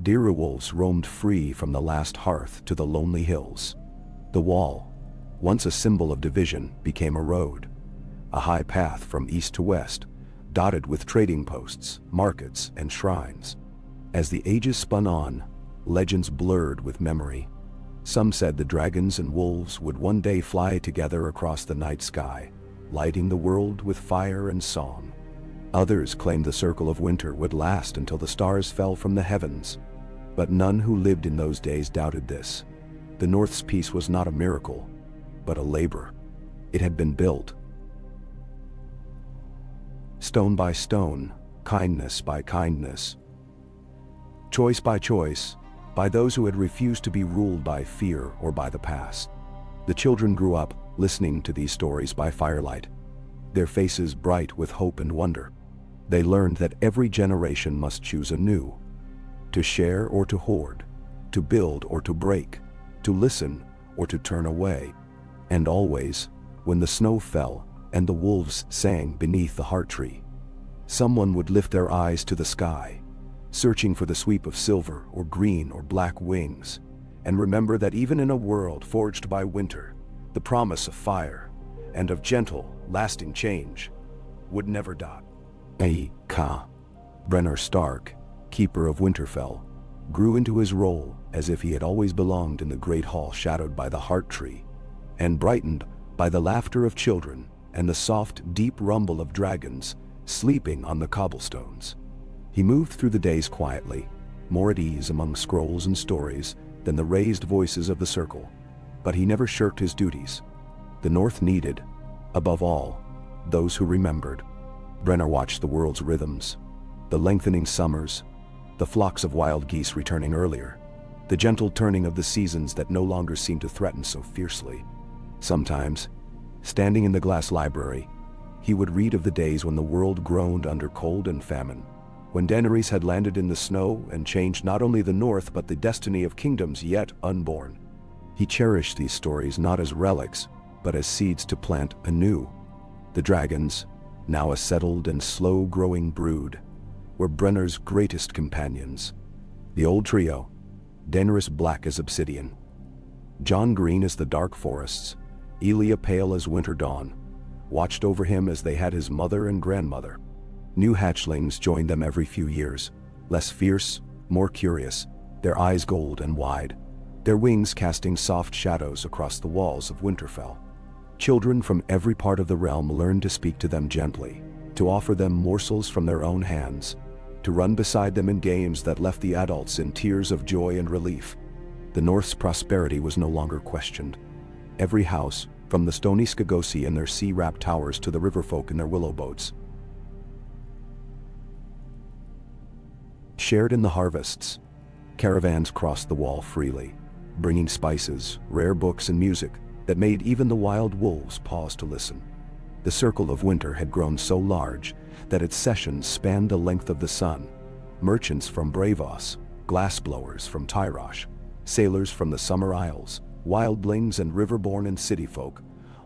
Direwolves roamed free from the last hearth to the lonely hills. The wall, once a symbol of division, became a road, a high path from east to west, dotted with trading posts, markets, and shrines. As the ages spun on, legends blurred with memory. Some said the dragons and wolves would one day fly together across the night sky, lighting the world with fire and song. Others claimed the circle of winter would last until the stars fell from the heavens. But none who lived in those days doubted this. The North's peace was not a miracle, but a labor. It had been built stone by stone, kindness by kindness, choice by choice, by those who had refused to be ruled by fear or by the past. The children grew up listening to these stories by firelight, their faces bright with hope and wonder. They learned that every generation must choose anew, to share or to hoard, to build or to break, to listen or to turn away. And always, when the snow fell and the wolves sang beneath the heart tree, someone would lift their eyes to the sky, searching for the sweep of silver or green or black wings, and remember that even in a world forged by winter, the promise of fire and of gentle, lasting change would never die. Brenner Stark, keeper of Winterfell, grew into his role as if he had always belonged in the great hall shadowed by the heart tree, and brightened by the laughter of children and the soft, deep rumble of dragons sleeping on the cobblestones. He moved through the days quietly, more at ease among scrolls and stories than the raised voices of the circle, but he never shirked his duties. The North needed, above all, those who remembered. Brenner watched the world's rhythms, the lengthening summers, the flocks of wild geese returning earlier, the gentle turning of the seasons that no longer seemed to threaten so fiercely. Sometimes, standing in the glass library, he would read of the days when the world groaned under cold and famine, when Daenerys had landed in the snow and changed not only the North but the destiny of kingdoms yet unborn. He cherished these stories not as relics, but as seeds to plant anew. The dragons, now a settled and slow-growing brood, were Brenner's greatest companions. The old trio, Daenerys black as obsidian, Jon green as the dark forests, Elia pale as winter dawn, watched over him as they had his mother and grandmother. New hatchlings joined them every few years, less fierce, more curious, their eyes gold and wide, their wings casting soft shadows across the walls of Winterfell. Children from every part of the realm learned to speak to them gently, to offer them morsels from their own hands, to run beside them in games that left the adults in tears of joy and relief. The North's prosperity was no longer questioned. Every house, from the stony Skagosi and their sea-wrapped towers to the riverfolk in their willow boats, shared in the harvests. Caravans crossed the wall freely, bringing spices, rare books and music that made even the wild wolves pause to listen. The circle of winter had grown so large that its sessions spanned the length of the sun. Merchants from Bravos, glassblowers from Tyrosh, sailors from the Summer Isles, wildlings and riverborn and city folk,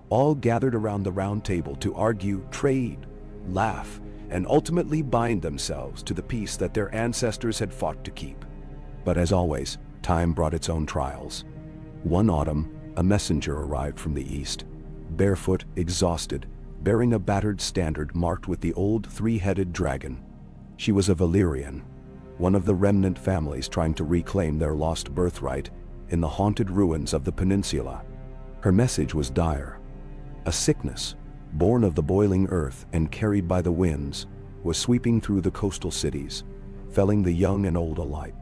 all gathered around the round table to argue, trade, laugh, and ultimately bind themselves to the peace that their ancestors had fought to keep. But as always, time brought its own trials. One autumn, a messenger arrived from the east, barefoot, exhausted, bearing a battered standard marked with the old three-headed dragon. She was a Valyrian, one of the remnant families trying to reclaim their lost birthright in the haunted ruins of the peninsula. Her message was dire. A sickness, born of the boiling earth and carried by the winds, was sweeping through the coastal cities, felling the young and old alike.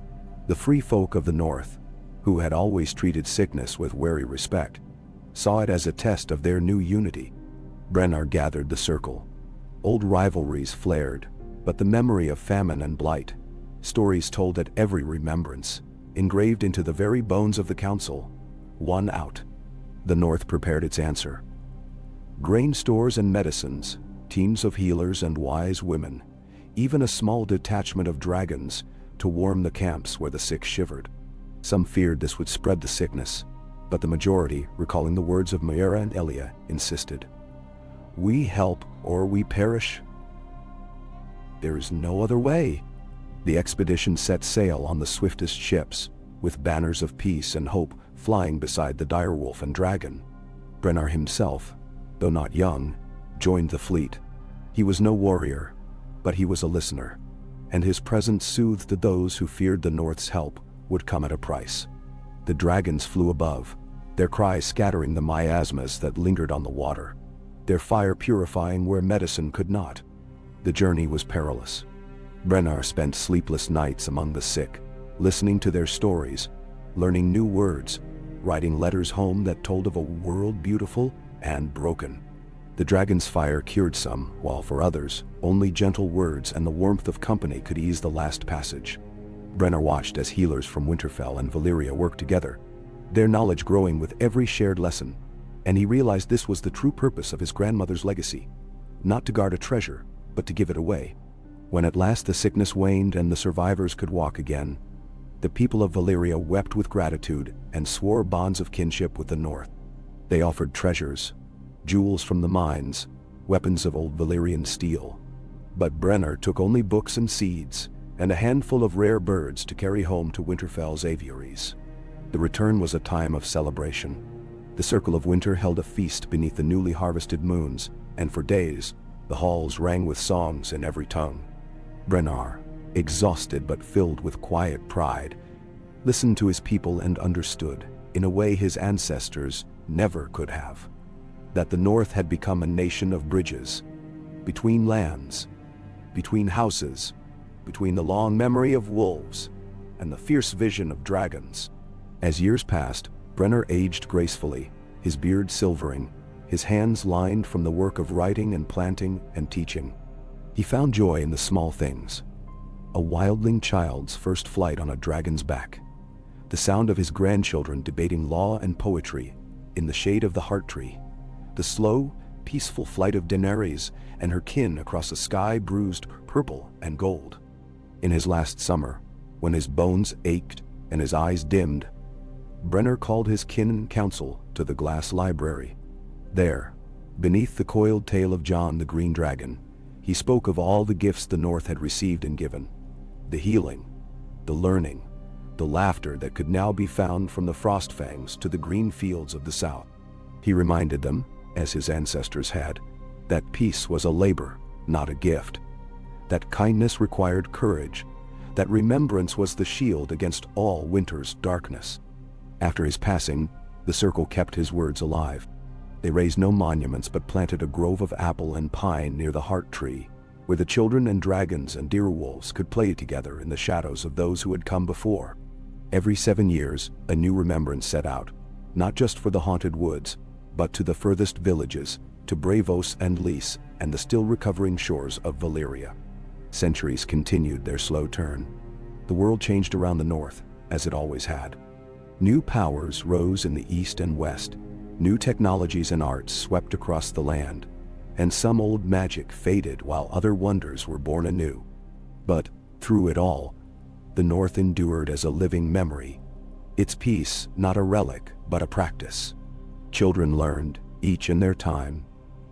The free folk of the North, who had always treated sickness with wary respect, saw it as a test of their new unity. Brenner gathered the circle. Old rivalries flared, but the memory of famine and blight, stories told at every remembrance, engraved into the very bones of the council, won out. The North prepared its answer. Grain stores and medicines, teams of healers and wise women, even a small detachment of dragons to warm the camps where the sick shivered. Some feared this would spread the sickness, but the majority, recalling the words of Meera and Elia, insisted. We help or we perish. There is no other way. The expedition set sail on the swiftest ships, with banners of peace and hope flying beside the direwolf and dragon. Brenner himself, though not young, joined the fleet. He was no warrior, but he was a listener, and his presence soothed those who feared the North's help would come at a price. The dragons flew above, their cries scattering the miasmas that lingered on the water, their fire purifying where medicine could not. The journey was perilous. Brennar spent sleepless nights among the sick, listening to their stories, learning new words, writing letters home that told of a world beautiful and broken. The dragon's fire cured some, while for others, only gentle words and the warmth of company could ease the last passage. Brennar watched as healers from Winterfell and Valyria worked together, their knowledge growing with every shared lesson, and he realized this was the true purpose of his grandmother's legacy, not to guard a treasure, but to give it away. When at last the sickness waned and the survivors could walk again, the people of Valyria wept with gratitude and swore bonds of kinship with the North. They offered treasures, jewels from the mines, weapons of old Valyrian steel. But Brennar took only books and seeds, and a handful of rare birds to carry home to Winterfell's aviaries. The return was a time of celebration. The Circle of Winter held a feast beneath the newly harvested moons, and for days, the halls rang with songs in every tongue. Brennar, exhausted but filled with quiet pride, listened to his people and understood, in a way his ancestors never could have, that the North had become a nation of bridges, between lands, between houses, between the long memory of wolves and the fierce vision of dragons. As years passed, Brennar aged gracefully, his beard silvering, his hands lined from the work of writing and planting and teaching. He found joy in the small things. A wildling child's first flight on a dragon's back, the sound of his grandchildren debating law and poetry in the shade of the heart tree, the slow, peaceful flight of Daenerys and her kin across a sky bruised purple and gold. In his last summer, when his bones ached and his eyes dimmed, Brennar called his kin and council to the glass library. There, beneath the coiled tail of Jon the Green Dragon, he spoke of all the gifts the North had received and given, the healing, the learning, the laughter that could now be found from the Frostfangs to the green fields of the South. He reminded them, as his ancestors had, that peace was a labor, not a gift, that kindness required courage, that remembrance was the shield against all winter's darkness. After his passing, the circle kept his words alive. They raised no monuments but planted a grove of apple and pine near the heart tree, where the children and dragons and direwolves could play together in the shadows of those who had come before. Every 7 years, a new remembrance set out, not just for the haunted woods, but to the furthest villages, to Bravos and Lys and the still recovering shores of Valyria. Centuries continued their slow turn. The world changed around the North, as it always had. New powers rose in the east and west, new technologies and arts swept across the land, and some old magic faded while other wonders were born anew. But, through it all, the North endured as a living memory, its peace not a relic but a practice. Children learned, each in their time,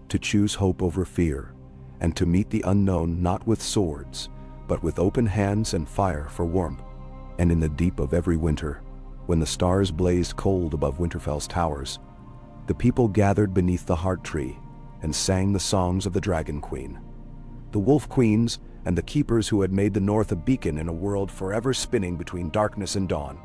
to choose hope over fear, and to meet the unknown not with swords, but with open hands and fire for warmth. And in the deep of every winter, when the stars blazed cold above Winterfell's towers, the people gathered beneath the heart tree and sang the songs of the Dragon Queen, the Wolf Queens, and the keepers who had made the North a beacon in a world forever spinning between darkness and dawn.